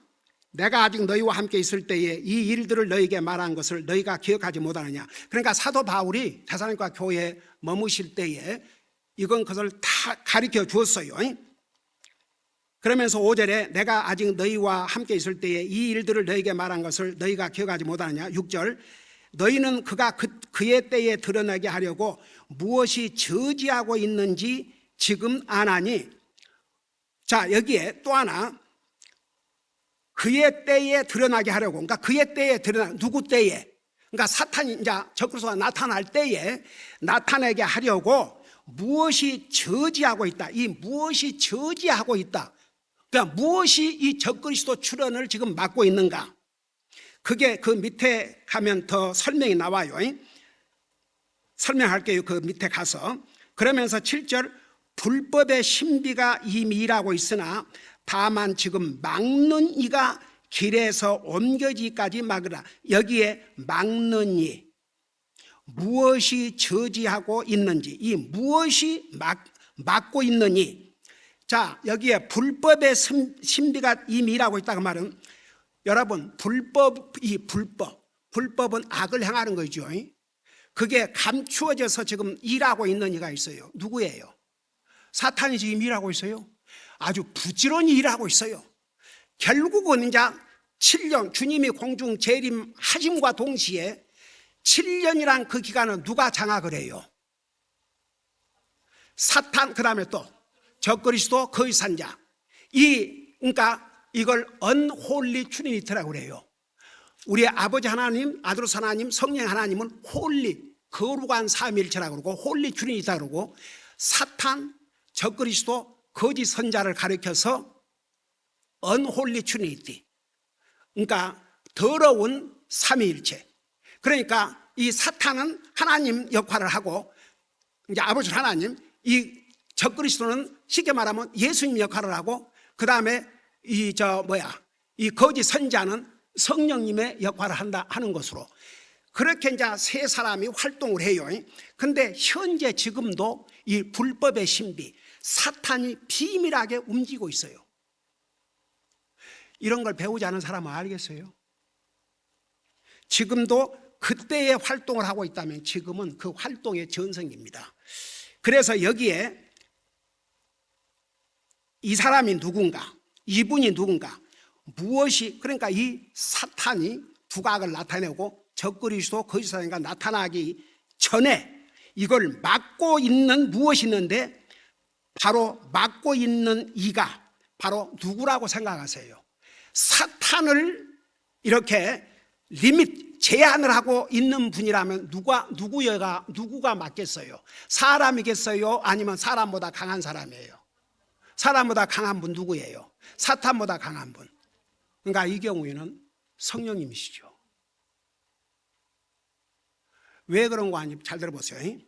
Speaker 1: 내가 아직 너희와 함께 있을 때에 이 일들을 너희에게 말한 것을 너희가 기억하지 못하느냐. 그러니까 사도 바울이 데살로니가 교회에 머무실 때에 이건 그것을 다 가르쳐 주었어요. 그러면서 5절에 내가 아직 너희와 함께 있을 때에 이 일들을 너희에게 말한 것을 너희가 기억하지 못하느냐. 6절 너희는 그가 그의 때에 드러나게 하려고 무엇이 저지하고 있는지 지금 아나니. 자, 여기에 또 하나, 그의 때에 드러나게 하려고. 그러니까 그의 때에 누구 때에? 그러니까 사탄이 이제 적그리스도가 나타날 때에 나타내게 하려고 무엇이 저지하고 있다. 이 무엇이 저지하고 있다. 그러니까 무엇이 이 적그리스도 출현을 지금 막고 있는가? 그게 그 밑에 가면 더 설명이 나와요. 설명할게요. 그 밑에 가서. 그러면서 7절, 불법의 신비가 이미 일하고 있으나 다만 지금 막는 이가 길에서 옮겨지기까지 막으라. 여기에 막는 이, 무엇이 저지하고 있는지, 이 무엇이 막고 있느니. 자, 여기에 불법의 신비가 이미 일하고 있다고 말은, 여러분, 불법은 악을 행하는 거죠. 그게 감추어져서 지금 일하고 있는 이가 있어요. 누구예요? 사탄이 지금 일하고 있어요. 아주 부지런히 일하고 있어요. 결국은 이제 7년, 주님이 공중 재림하심과 동시에 7년이란 그 기간은 누가 장악을 해요? 사탄, 그 다음에 또 적그리스도, 거짓 선자. 그러니까 이걸 언홀리 트리니티라고 그래요. 우리 아버지 하나님, 아들 하나님, 성령 하나님은 홀리, 거룩한 삼위일체라고 그러고 홀리 트리니티라고 그러고, 사탄, 적그리스도, 거짓 선자를 가리켜서 언홀리 트리니티, 그러니까 더러운 삼위일체. 그러니까 이 사탄은 하나님 역할을 하고, 이제 아버지 하나님, 이 적그리스도는 쉽게 말하면 예수님 역할을 하고, 그 다음에 이 거짓 선자는 성령님의 역할을 하는 것으로, 그렇게 이제 세 사람이 활동을 해요. 근데 현재 지금도 이 불법의 신비, 사탄이 비밀하게 움직이고 있어요. 이런 걸 배우지 않은 사람은 알겠어요? 지금도 그때의 활동을 하고 있다면 지금은 그 활동의 전성기입니다. 그래서 여기에 이 사람이 누군가, 이분이 누군가, 무엇이, 그러니까 이 사탄이 두각을 나타내고 적그리스도 거짓 선자가 나타나기 전에 이걸 막고 있는 무엇이 있는데, 바로 막고 있는 이가 바로 누구라고 생각하세요? 사탄을 이렇게 제한을 하고 있는 분이라면 누구가 맞겠어요? 사람이겠어요? 아니면 사람보다 강한 사람이에요? 사람보다 강한 분 누구예요? 사탄보다 강한 분. 그러니까 이 경우에는 성령님이시죠. 왜 그런 거 아니? 잘 들어보세요.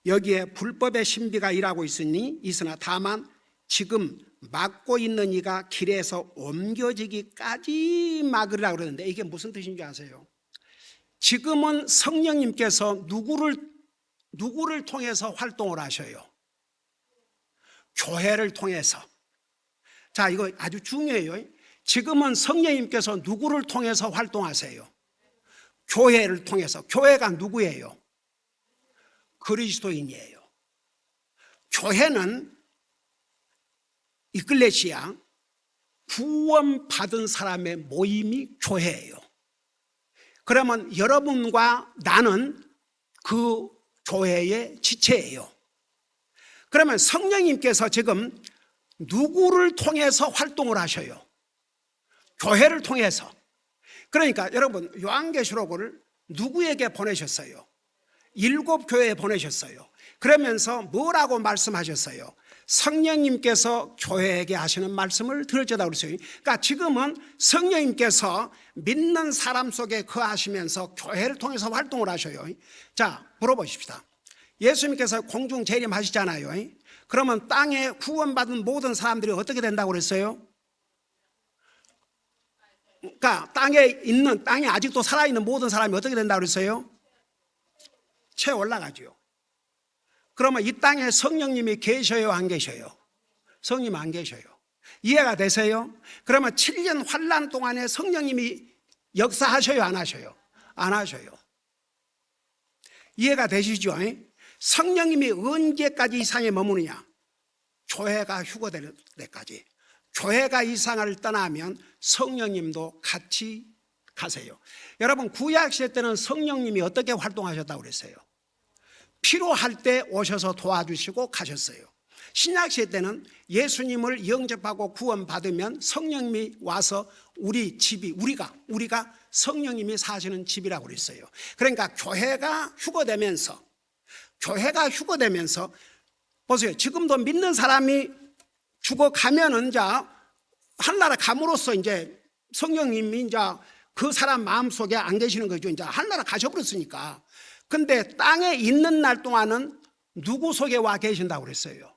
Speaker 1: 여기에 불법의 신비가 일하고 있으나 다만 지금 막고 있는 이가 길에서 옮겨지기까지 막으라고 그러는데, 이게 무슨 뜻인지 아세요? 지금은 성령님께서 누구를 통해서 활동을 하셔요? 교회를 통해서. 자, 이거 아주 중요해요. 지금은 성령님께서 누구를 통해서 활동하세요? 교회를 통해서. 교회가 누구예요? 그리스도인이에요. 교회는 이클레시아, 구원받은 사람의 모임이 교회예요. 그러면 여러분과 나는 그 교회의 지체예요. 그러면 성령님께서 지금 누구를 통해서 활동을 하셔요? 교회를 통해서. 그러니까 여러분, 요한계시록을 누구에게 보내셨어요? 7교회에 보내셨어요. 그러면서 뭐라고 말씀하셨어요? 성령님께서 교회에게 하시는 말씀을 들으시다 그랬어요. 그러니까 지금은 성령님께서 믿는 사람 속에 거하시면서 교회를 통해서 활동을 하셔요. 자, 물어보십시다. 예수님께서 공중 재림하시잖아요. 그러면 땅에 구원받은 모든 사람들이 어떻게 된다고 그랬어요? 그러니까 땅에 아직도 살아있는 모든 사람이 어떻게 된다고 그랬어요? 채 올라가죠. 그러면 이 땅에 성령님이 계셔요, 안 계셔요? 성령 안 계셔요. 이해가 되세요? 그러면 7년 환난 동안에 성령님이 역사하셔요, 안 하셔요? 안 하셔요. 이해가 되시죠? 성령님이 언제까지 이 상에 머무느냐? 교회가 휴거될 때까지. 교회가 이 상을 떠나면 성령님도 같이 가세요. 여러분, 구약시대 때는 성령님이 어떻게 활동하셨다고 그랬어요? 필요할 때 오셔서 도와주시고 가셨어요. 신약시대 때는 예수님을 영접하고 구원받으면 성령님이 와서 우리 집이 우리가 성령님이 사시는 집이라고 그랬어요. 그러니까 교회가 휴거되면서 보세요. 지금도 믿는 사람이 죽어가면은 이제 하늘나라 감으로써 이제 성령님이 이제 그 사람 마음속에 안 계시는 거죠. 이제 하늘나라 가셔버렸으니까. 근데 땅에 있는 날 동안은 누구 속에 와 계신다고 그랬어요?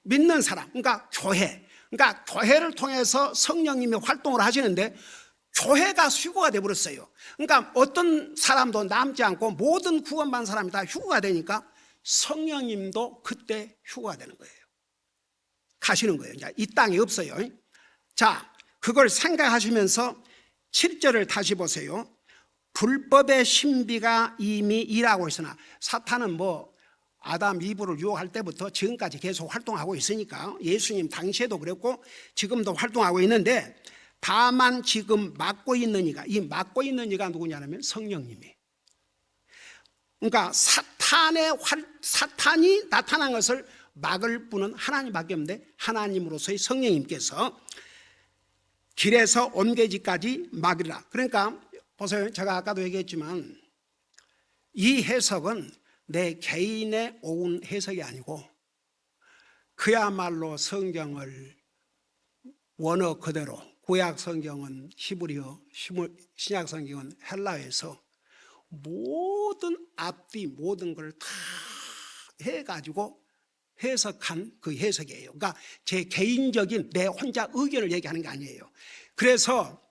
Speaker 1: 믿는 사람, 그러니까 교회. 그러니까 교회를 통해서 성령님이 활동을 하시는데 교회가 휴거가 되어버렸어요. 그러니까 어떤 사람도 남지 않고 모든 구원받은 사람이 다 휴거가 되니까 성령님도 그때 휴거가 되는 거예요. 가시는 거예요. 이제 이 땅에 없어요. 자, 그걸 생각하시면서 7절을 다시 보세요. 불법의 신비가 이미 일하고 있으나, 사탄은 뭐 아담 이브를 유혹할 때부터 지금까지 계속 활동하고 있으니까 예수님 당시에도 그랬고 지금도 활동하고 있는데, 다만 지금 막고 있는 이가, 이 막고 있는 이가 누구냐면 성령님이. 그러니까 사탄이 나타난 것을 막을 분은 하나님밖에 없는데, 하나님으로서의 성령님께서 길에서 옮겨지까지 막으리라. 그러니까 보세요. 제가 아까도 얘기했지만 이 해석은 내 개인의 온 해석이 아니고 그야말로 성경을 원어 그대로, 구약 성경은 히브리어, 신약 성경은 헬라어에서 모든 앞뒤 모든 걸 다 해가지고 해석한 그 해석이에요. 그러니까 제 개인적인 내 혼자 의견을 얘기하는 게 아니에요. 그래서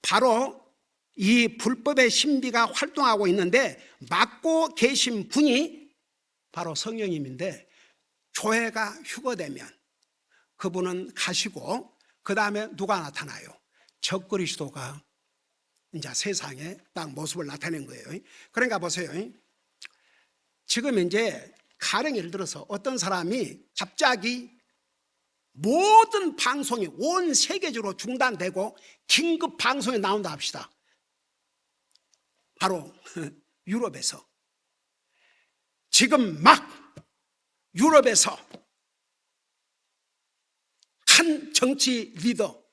Speaker 1: 바로 이 불법의 신비가 활동하고 있는데 막고 계신 분이 바로 성령님인데, 교회가 휴거되면 그분은 가시고 그 다음에 누가 나타나요? 적그리스도가 이제 세상에 딱 모습을 나타낸 거예요. 그러니까 보세요. 지금 이제 가령 예를 들어서 어떤 사람이 갑자기 모든 방송이 온 세계적으로 중단되고 긴급 방송에 나온다 합시다. 바로 유럽에서 지금 막 유럽에서 한 정치 리더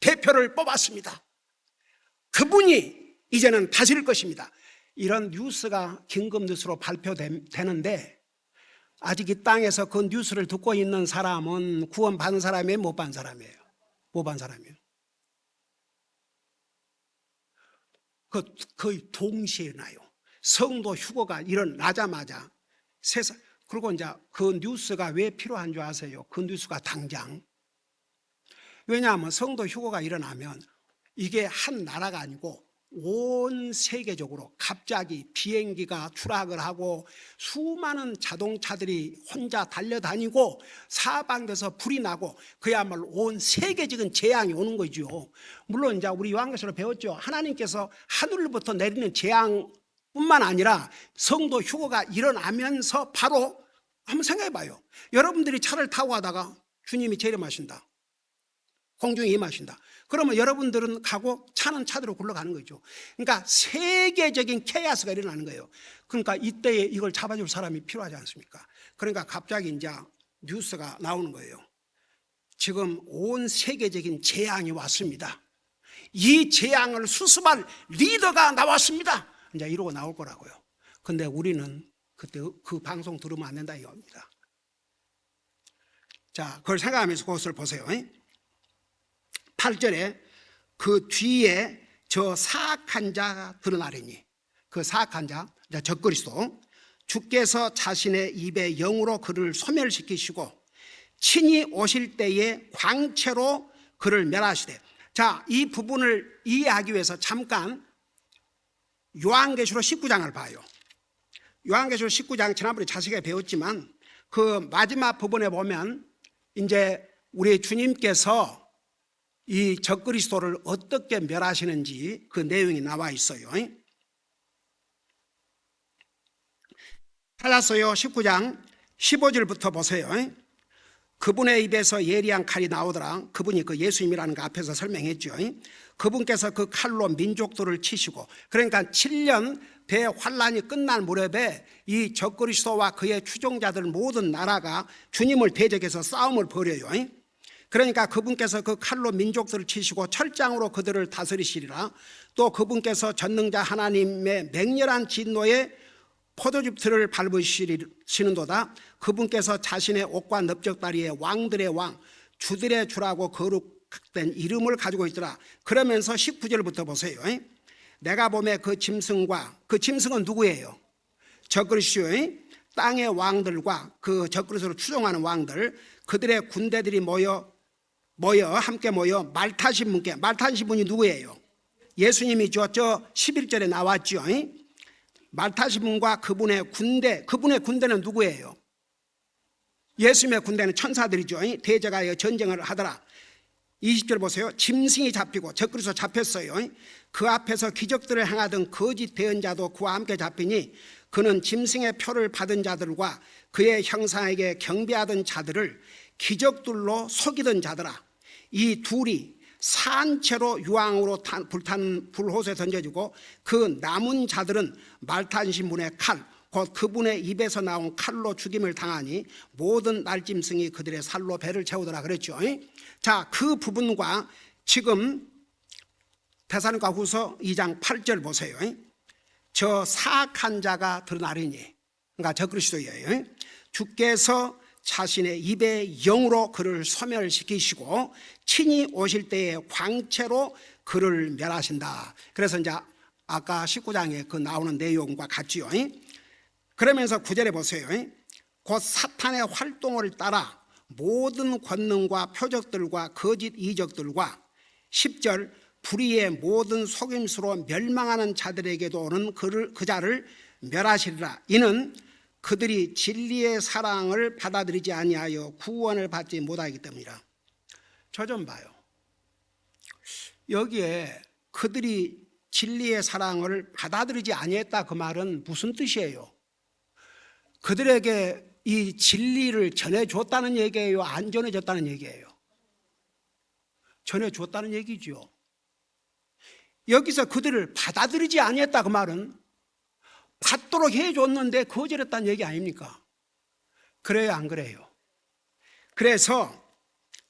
Speaker 1: 대표를 뽑았습니다. 그분이 이제는 다스릴 것입니다. 이런 뉴스가 긴급 뉴스로 발표되는데 아직 이 땅에서 그 뉴스를 듣고 있는 사람은 구원받은 사람이에요? 못 받은 사람이에요? 못 받은 사람이에요. 거의 동시에 나요. 성도 휴거가 일어나자마자 세상. 그리고 이제 그 뉴스가 왜 필요한 줄 아세요? 그 뉴스가 당장. 왜냐하면 성도 휴거가 일어나면 이게 한 나라가 아니고 온 세계적으로 갑자기 비행기가 추락을 하고 수많은 자동차들이 혼자 달려다니고 사방에서 불이 나고 그야말로 온 세계적인 재앙이 오는 거죠. 물론 이제 우리 요한계시록에서 배웠죠. 하나님께서 하늘로부터 내리는 재앙뿐만 아니라 성도 휴거가 일어나면서 바로 한번 생각해 봐요. 여러분들이 차를 타고 가다가 주님이 재림하신다, 공중에 임하신다. 그러면 여러분들은 가고 차는 차대로 굴러가는 거죠. 그러니까 세계적인 케이아스가 일어나는 거예요. 그러니까 이때에 이걸 잡아줄 사람이 필요하지 않습니까? 그러니까 갑자기 이제 뉴스가 나오는 거예요. 지금 온 세계적인 재앙이 왔습니다. 이 재앙을 수습할 리더가 나왔습니다. 이제 이러고 나올 거라고요. 근데 우리는 그때 그 방송 들으면 안 된다 이겁니다. 자, 그걸 생각하면서 그것을 보세요. 8절에 그 뒤에 저 사악한 자가 드러나리니, 그 사악한 자, 적그리스도, 주께서 자신의 입의 영으로 그를 소멸시키시고 친히 오실 때에 광채로 그를 멸하시되. 자, 이 부분을 이해하기 위해서 잠깐 요한계시록 19장을 봐요. 요한계시록 19장 지난번에 자세하게 배웠지만 그 마지막 부분에 보면 이제 우리 주님께서 이 적그리스도를 어떻게 멸하시는지 그 내용이 나와 있어요. 찾았어요. 19장 15절부터 보세요. 그분의 입에서 예리한 칼이 나오더라. 그분이 그 예수님이라는 거 앞에서 설명했죠. 그분께서 그 칼로 민족들을 치시고, 그러니까 7년 대환란이 끝날 무렵에 이 적그리스도와 그의 추종자들 모든 나라가 주님을 대적해서 싸움을 벌여요. 그러니까 그분께서 그 칼로 민족들을 치시고 철장으로 그들을 다스리시리라. 또 그분께서 전능자 하나님의 맹렬한 진노에 포도즙 틀을 밟으시는도다. 그분께서 자신의 옷과 넓적다리에 왕들의 왕, 주들의 주라고 거룩된 이름을 가지고 있더라. 그러면서 19절부터 보세요. 내가 보매 그 짐승과, 그 짐승은 누구예요? 적그리스도의 땅의 왕들과 그 적그리스도를 추종하는 왕들, 그들의 군대들이 함께 모여 말 타신 분께, 말 타신 분이 누구예요? 예수님이죠. 저 11절에 나왔죠. 말 타신 분과 그분의 군대는 누구예요? 예수님의 군대는 천사들이죠. 대제가 전쟁을 하더라. 20절 보세요. 짐승이 잡히고 적그리스도 잡혔어요. 그 앞에서 기적들을 행하던 거짓 대언자도 그와 함께 잡히니 그는 짐승의 표를 받은 자들과 그의 형상에게 경배하던 자들을 기적들로 속이던 자더라. 이 둘이 산채로 유황으로 불타는 불호수에 던져지고 그 남은 자들은 말타신 분의 칼, 곧 그분의 입에서 나온 칼로 죽임을 당하니 모든 날짐승이 그들의 살로 배를 채우더라 그랬죠. 자, 그 부분과 지금 데살로니가 후서 2장 8절 보세요. 저 사악한 자가 드러나리니, 그러니까 적그리스도예요. 주께서 자신의 입의 영으로 그를 소멸시키시고 친히 오실 때에 광채로 그를 멸하신다. 그래서 이제 아까 19장에 그 나오는 내용과 같지요. 그러면서 9절에 보세요. 곧 사탄의 활동을 따라 모든 권능과 표적들과 거짓 이적들과 10절 불의의 모든 속임수로 멸망하는 자들에게도 오는 그 자를 멸하시리라. 이는 그들이 진리의 사랑을 받아들이지 아니하여 구원을 받지 못하기 때문이라. 저 좀 봐요. 여기에 그들이 진리의 사랑을 받아들이지 아니했다 그 말은 무슨 뜻이에요? 그들에게 이 진리를 전해줬다는 얘기예요? 안 전해줬다는 얘기예요? 전해줬다는 얘기죠. 여기서 그들을 받아들이지 아니했다 그 말은 받도록 해줬는데 거절했다는 얘기 아닙니까? 그래요, 안 그래요? 그래서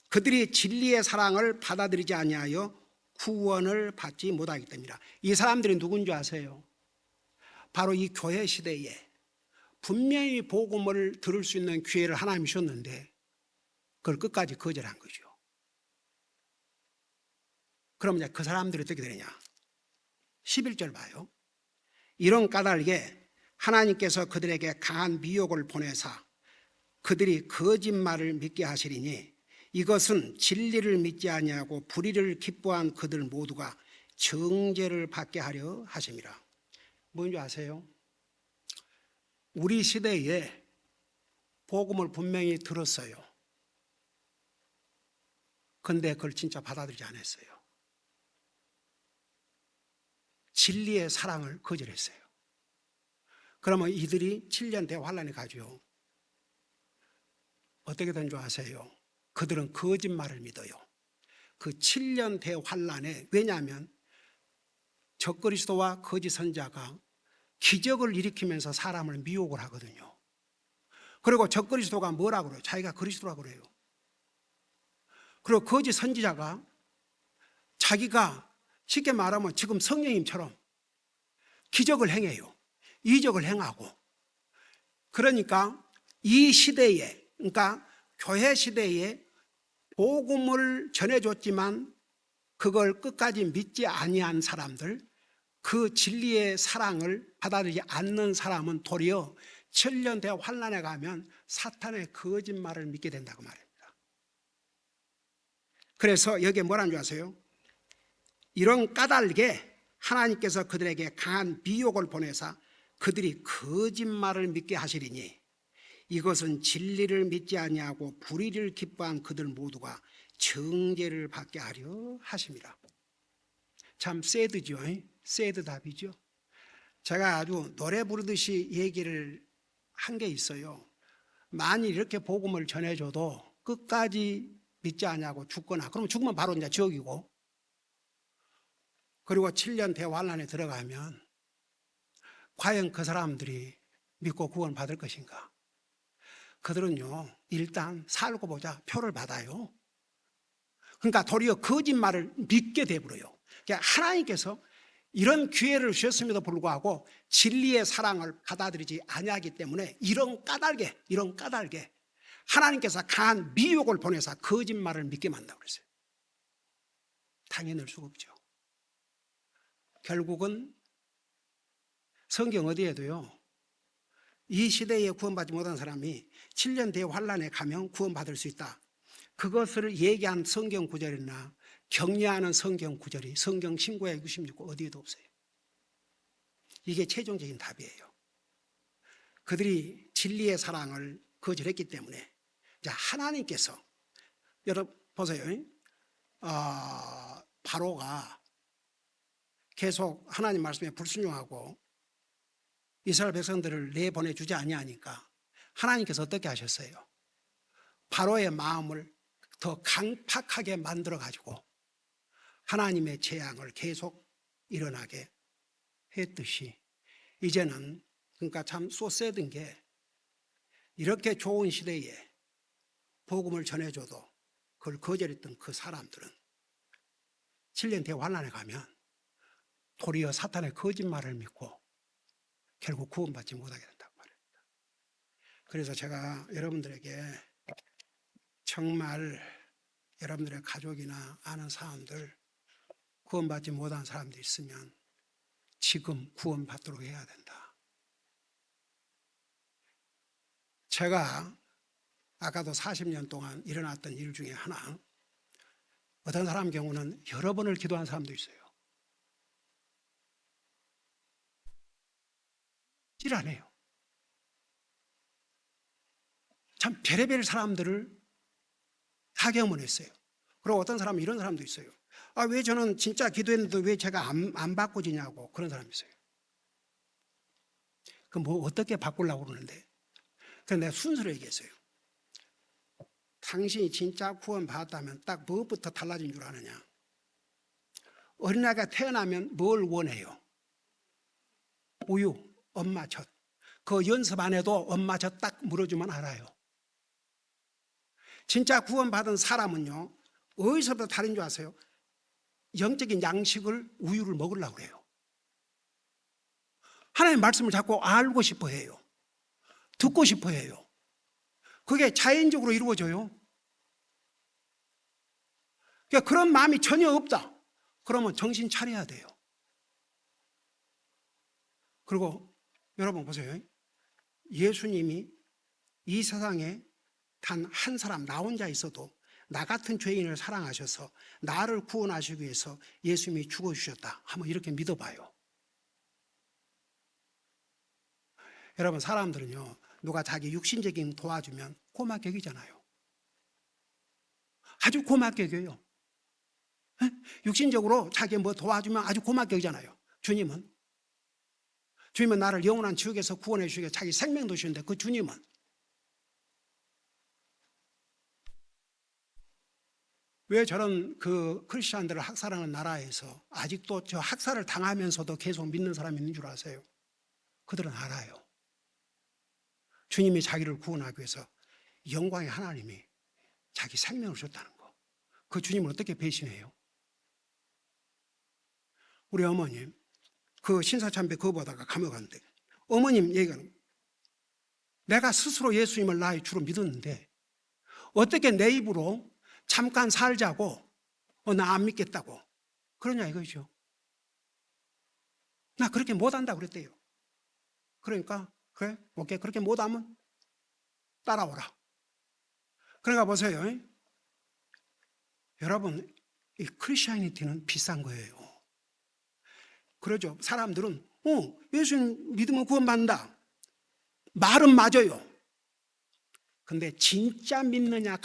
Speaker 1: 그들이 진리의 사랑을 받아들이지 아니하여 구원을 받지 못하기 때문이라. 이 사람들이 누군지 아세요? 바로 이 교회 시대에 분명히 복음을 들을 수 있는 기회를 하나님이 주셨는데 그걸 끝까지 거절한 거죠. 그럼 이제 그 사람들이 어떻게 되느냐? 11절 봐요. 이런 까닭에 하나님께서 그들에게 강한 미혹을 보내사 그들이 거짓말을 믿게 하시리니 이것은 진리를 믿지 아니하고 불의를 기뻐한 그들 모두가 정죄를 받게 하려 하심이라. 뭔지 아세요? 우리 시대에 복음을 분명히 들었어요. 근데 그걸 진짜 받아들이지 않았어요. 진리의 사랑을 거절했어요. 그러면 이들이 7년 대환란에 가죠. 어떻게 된 줄 아세요? 그들은 거짓말을 믿어요. 그 7년 대환란에, 왜냐하면 적그리스도와 거짓 선자가 기적을 일으키면서 사람을 미혹을 하거든요. 그리고 적그리스도가 뭐라고 그래요? 자기가 그리스도라고 그래요. 그리고 거짓 선지자가 자기가 쉽게 말하면 지금 성령님처럼 기적을 행해요. 이적을 행하고. 그러니까 이 시대에, 그러니까 교회 시대에 복음을 전해줬지만 그걸 끝까지 믿지 아니한 사람들, 그 진리의 사랑을 받아들이지 않는 사람은 도리어 7년 대환란에 가면 사탄의 거짓말을 믿게 된다고 말입니다. 그래서 여기에 뭐라는 줄 아세요? 이런 까닭에 하나님께서 그들에게 강한 미혹을 보내사 그들이 거짓말을 믿게 하시리니 이것은 진리를 믿지 아니하고 불의를 기뻐한 그들 모두가 정죄를 받게 하려 하심이라. 참 새드죠. 새드 답이죠. 제가 아주 노래 부르듯이 얘기를 한 게 있어요. 만일 이렇게 복음을 전해줘도 끝까지 믿지 않냐고 죽거나, 그러면 죽으면 바로 이제 지옥이고, 그리고 7년 대환란에 들어가면 과연 그 사람들이 믿고 구원받을 것인가? 그들은요, 일단 살고 보자 표를 받아요. 그러니까 도리어 거짓말을 믿게 되버려요. 그러니까 하나님께서 이런 기회를 주셨음에도 불구하고 진리의 사랑을 받아들이지 아니하기 때문에 이런 까닭에 하나님께서 강한 미혹을 보내서 거짓말을 믿게 만든다고 그랬어요. 당연할 수가 없죠. 결국은 성경 어디에도요, 이 시대에 구원받지 못한 사람이 7년 대환란에 가면 구원받을 수 있다, 그것을 얘기한 성경 구절이나 격려하는 성경 구절이 성경 신구약 66구 어디에도 없어요. 이게 최종적인 답이에요. 그들이 진리의 사랑을 거절했기 때문에 이제 하나님께서, 여러분 보세요. 바로가 계속 하나님 말씀에 불순종하고 이스라엘 백성들을 내보내주지 아니하니까 하나님께서 어떻게 하셨어요? 바로의 마음을 더 강팍하게 만들어가지고 하나님의 재앙을 계속 일어나게 했듯이, 이제는, 그러니까 참 쏘세든 게, 이렇게 좋은 시대에 복음을 전해줘도 그걸 거절했던 그 사람들은 7년 대환란에 가면 도리어 사탄의 거짓말을 믿고 결국 구원받지 못하게 된다고 말합니다. 그래서 제가 여러분들에게 정말 여러분들의 가족이나 아는 사람들, 구원받지 못한 사람들 있으면 지금 구원받도록 해야 된다. 제가 아까도 40년 동안 일어났던 일 중에 하나, 어떤 사람 경우는 여러 번을 기도한 사람도 있어요. 찔하네요. 참 별의별 사람들을 사경을 했어요. 그리고 어떤 사람은 이런 사람도 있어요. 왜 저는 진짜 기도했는데 왜 제가 안 바꿔지냐고, 그런 사람이 있어요. 그럼 뭐 어떻게 바꾸려고 그러는데, 그래서 내가 순서를 얘기했어요. 당신이 진짜 구원 받았다면 딱 무엇부터 달라진 줄 아느냐? 어린아이가 태어나면 뭘 원해요? 우유, 엄마 젖. 그 연습 안 해도 엄마 젖 딱 물어주면 알아요. 진짜 구원받은 사람은요, 어디서부터 다른 줄 아세요? 영적인 양식을, 우유를 먹으려고 해요. 하나님의 말씀을 자꾸 알고 싶어 해요. 듣고 싶어 해요. 그게 자연적으로 이루어져요. 그러니까 그런 마음이 전혀 없다, 그러면 정신 차려야 돼요. 그리고 여러분 보세요. 예수님이 이 세상에 단 한 사람, 나 혼자 있어도 나 같은 죄인을 사랑하셔서 나를 구원하시기 위해서 예수님이 죽어주셨다 한번 이렇게 믿어봐요. 여러분, 사람들은요, 누가 자기 육신적인 도와주면 고맙게 여기잖아요. 아주 고맙게 여겨요. 육신적으로 자기 뭐 도와주면 아주 고맙게 여기잖아요. 주님은 나를 영원한 지옥에서 구원해 주시고 자기 생명도 주시는데, 그 주님은 왜 저런 그 크리스천들을 학살하는 나라에서 아직도 저 학살을 당하면서도 계속 믿는 사람이 있는 줄 아세요? 그들은 알아요. 주님이 자기를 구원하기 위해서 영광의 하나님이 자기 생명을 줬다는 거. 그 주님을 어떻게 배신해요? 우리 어머님 그 신사참배 그거 보다가 감옥 갔는데, 어머님 얘기하는, 내가 스스로 예수님을 나의 주로 믿었는데 어떻게 내 입으로 잠깐 살자고 나 안 믿겠다고 그러냐 이거죠. 나 그렇게 못한다 그랬대요. 그러니까 그래, 오케이, 그렇게 못하면 따라오라. 그러니까 보세요. 여러분, 이 크리스천리티는 비싼 거예요. 그러죠. 사람들은 예수님 믿으면 구원받는다, 말은 맞아요. 근데 진짜 믿느냐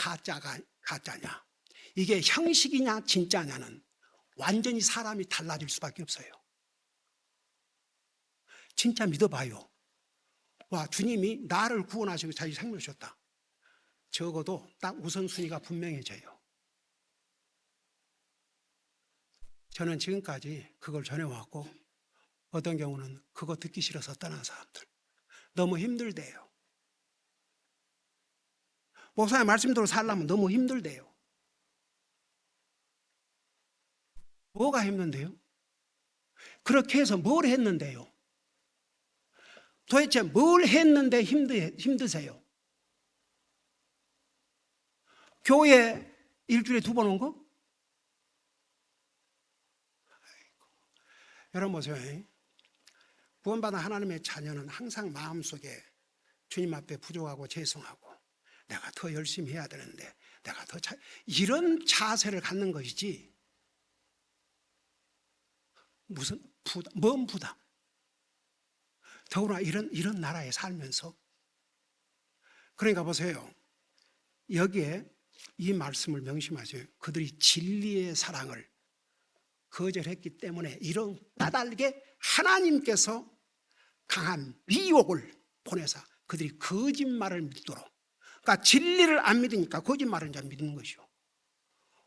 Speaker 1: 가짜냐, 이게 형식이냐 진짜냐는 완전히 사람이 달라질 수밖에 없어요. 진짜 믿어봐요. 와, 주님이 나를 구원하시고 자기 생명을 주셨다. 적어도 딱 우선순위가 분명해져요. 저는 지금까지 그걸 전해왔고 어떤 경우는 그거 듣기 싫어서 떠난 사람들 너무 힘들대요. 목사님 말씀대로 살려면 너무 힘들대요. 뭐가 힘든데요? 그렇게 해서 뭘 했는데요? 도대체 뭘 했는데 힘드세요? 교회 일주일에 2번 온 거? 여러분 보세요. 구원받은 하나님의 자녀는 항상 마음속에 주님 앞에 부족하고 죄송하고 내가 더 열심히 해야 되는데 내가 더 이런 자세를 갖는 것이지 무슨 부담, 뭔 부담. 더구나 이런 나라에 살면서 그러니까 보세요. 여기에 이 말씀을 명심하세요. 그들이 진리의 사랑을 거절했기 때문에 이런 까닭에 하나님께서 강한 미혹을 보내사 그들이 거짓말을 믿도록 그러니까 진리를 안 믿으니까 거짓말을 이제 믿는 것이요.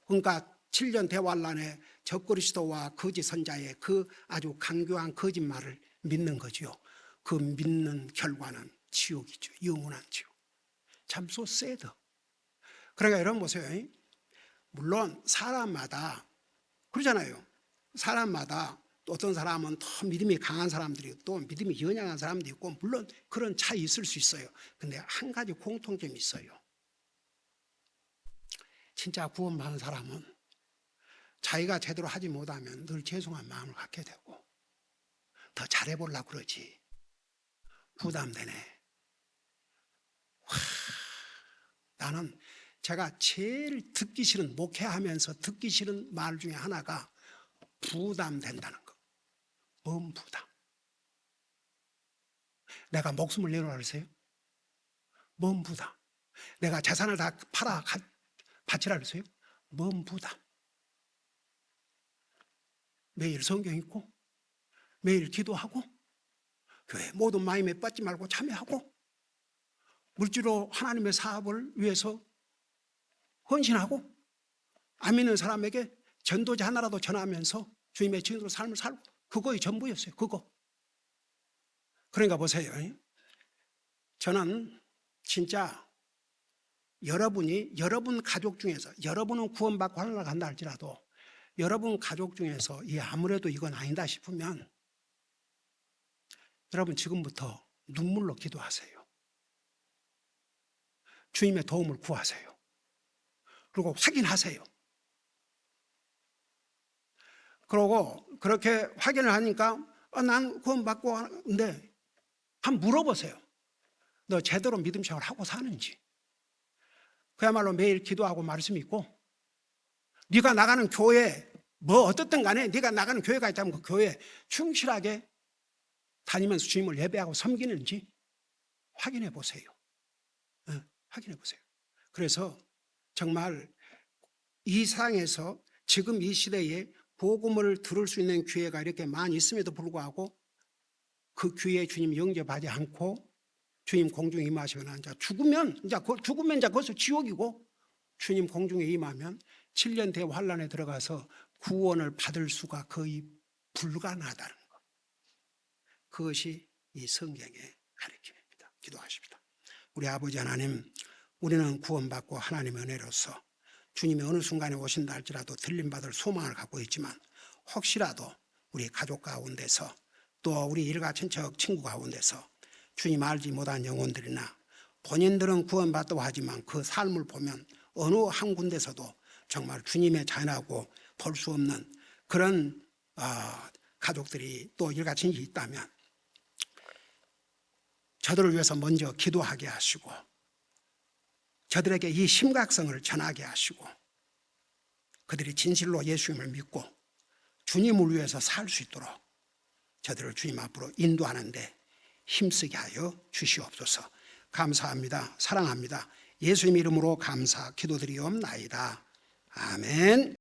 Speaker 1: 그러니까 7년 대환란에 적그리스도와 거짓 선자의 그 아주 강교한 거짓말을 믿는 거죠. 그 믿는 결과는 지옥이죠. 영원한 지옥. 참 so sad. 그러니까 여러분 보세요. 물론 사람마다 그러잖아요. 사람마다 또 어떤 사람은 더 믿음이 강한 사람들이 있고 또 믿음이 연약한 사람도 있고 물론 그런 차이 있을 수 있어요. 근데 한 가지 공통점이 있어요. 진짜 구원받은 사람은 자기가 제대로 하지 못하면 늘 죄송한 마음을 갖게 되고 더 잘해보려고 그러지. 부담되네. 나는 제가 제일 듣기 싫은 목회하면서 듣기 싫은 말 중에 하나가 부담된다는 거. 뭔 부담? 내가 목숨을 내놓으라 그랬어요? 뭔 부담? 내가 재산을 다 팔아 바치라 그랬어요? 뭔 부담? 매일 성경 읽고 매일 기도하고 교회 모든 마음에 빠지지 말고 참여하고 물질로 하나님의 사업을 위해서 헌신하고 안 믿는 사람에게 전도지 하나라도 전하면서 주님의 증인으로 삶을 살고 그거의 전부였어요. 그거. 그러니까 보세요. 저는 진짜 여러분 가족 중에서 여러분은 구원받고 하늘나라 간다 할지라도 여러분 가족 중에서 아무래도 이건 아니다 싶으면 여러분 지금부터 눈물로 기도하세요. 주님의 도움을 구하세요. 그리고 확인하세요. 그러고 그렇게 확인을 하니까 난 구원받고 하는데 한번 물어보세요. 너 제대로 믿음 생활을 하고 사는지. 그야말로 매일 기도하고 말씀 있고 네가 나가는 교회 뭐 어떻든 간에 네가 나가는 교회가 있다면 그 교회에 충실하게 다니면서 주님을 예배하고 섬기는지 확인해 보세요. 확인해 보세요. 그래서 정말 이 세상에서 지금 이 시대에 복음을 들을 수 있는 기회가 이렇게 많이 있음에도 불구하고 그 기회에 주님 영접하지 않고 주님 공중에 임하시면 이제 죽으면 거기서 지옥이고 주님 공중에 임하면 7년 대환란에 들어가서 구원을 받을 수가 거의 불가능하다는 것. 그것이 이 성경의 가르침입니다. 기도하십니다. 우리 아버지 하나님, 우리는 구원받고 하나님의 은혜로서 주님이 어느 순간에 오신다 할지라도 들림받을 소망을 갖고 있지만 혹시라도 우리 가족 가운데서 또 우리 일가친척 친구 가운데서 주님 알지 못한 영혼들이나 본인들은 구원받다고 하지만 그 삶을 보면 어느 한 군데서도 정말 주님의 자녀라고 볼 수 없는 그런 가족들이 또 일가친척이 있다면 저들을 위해서 먼저 기도하게 하시고 저들에게 이 심각성을 전하게 하시고 그들이 진실로 예수님을 믿고 주님을 위해서 살 수 있도록 저들을 주님 앞으로 인도하는데 힘쓰게 하여 주시옵소서. 감사합니다. 사랑합니다. 예수님 이름으로 감사 기도드리옵나이다. 아멘.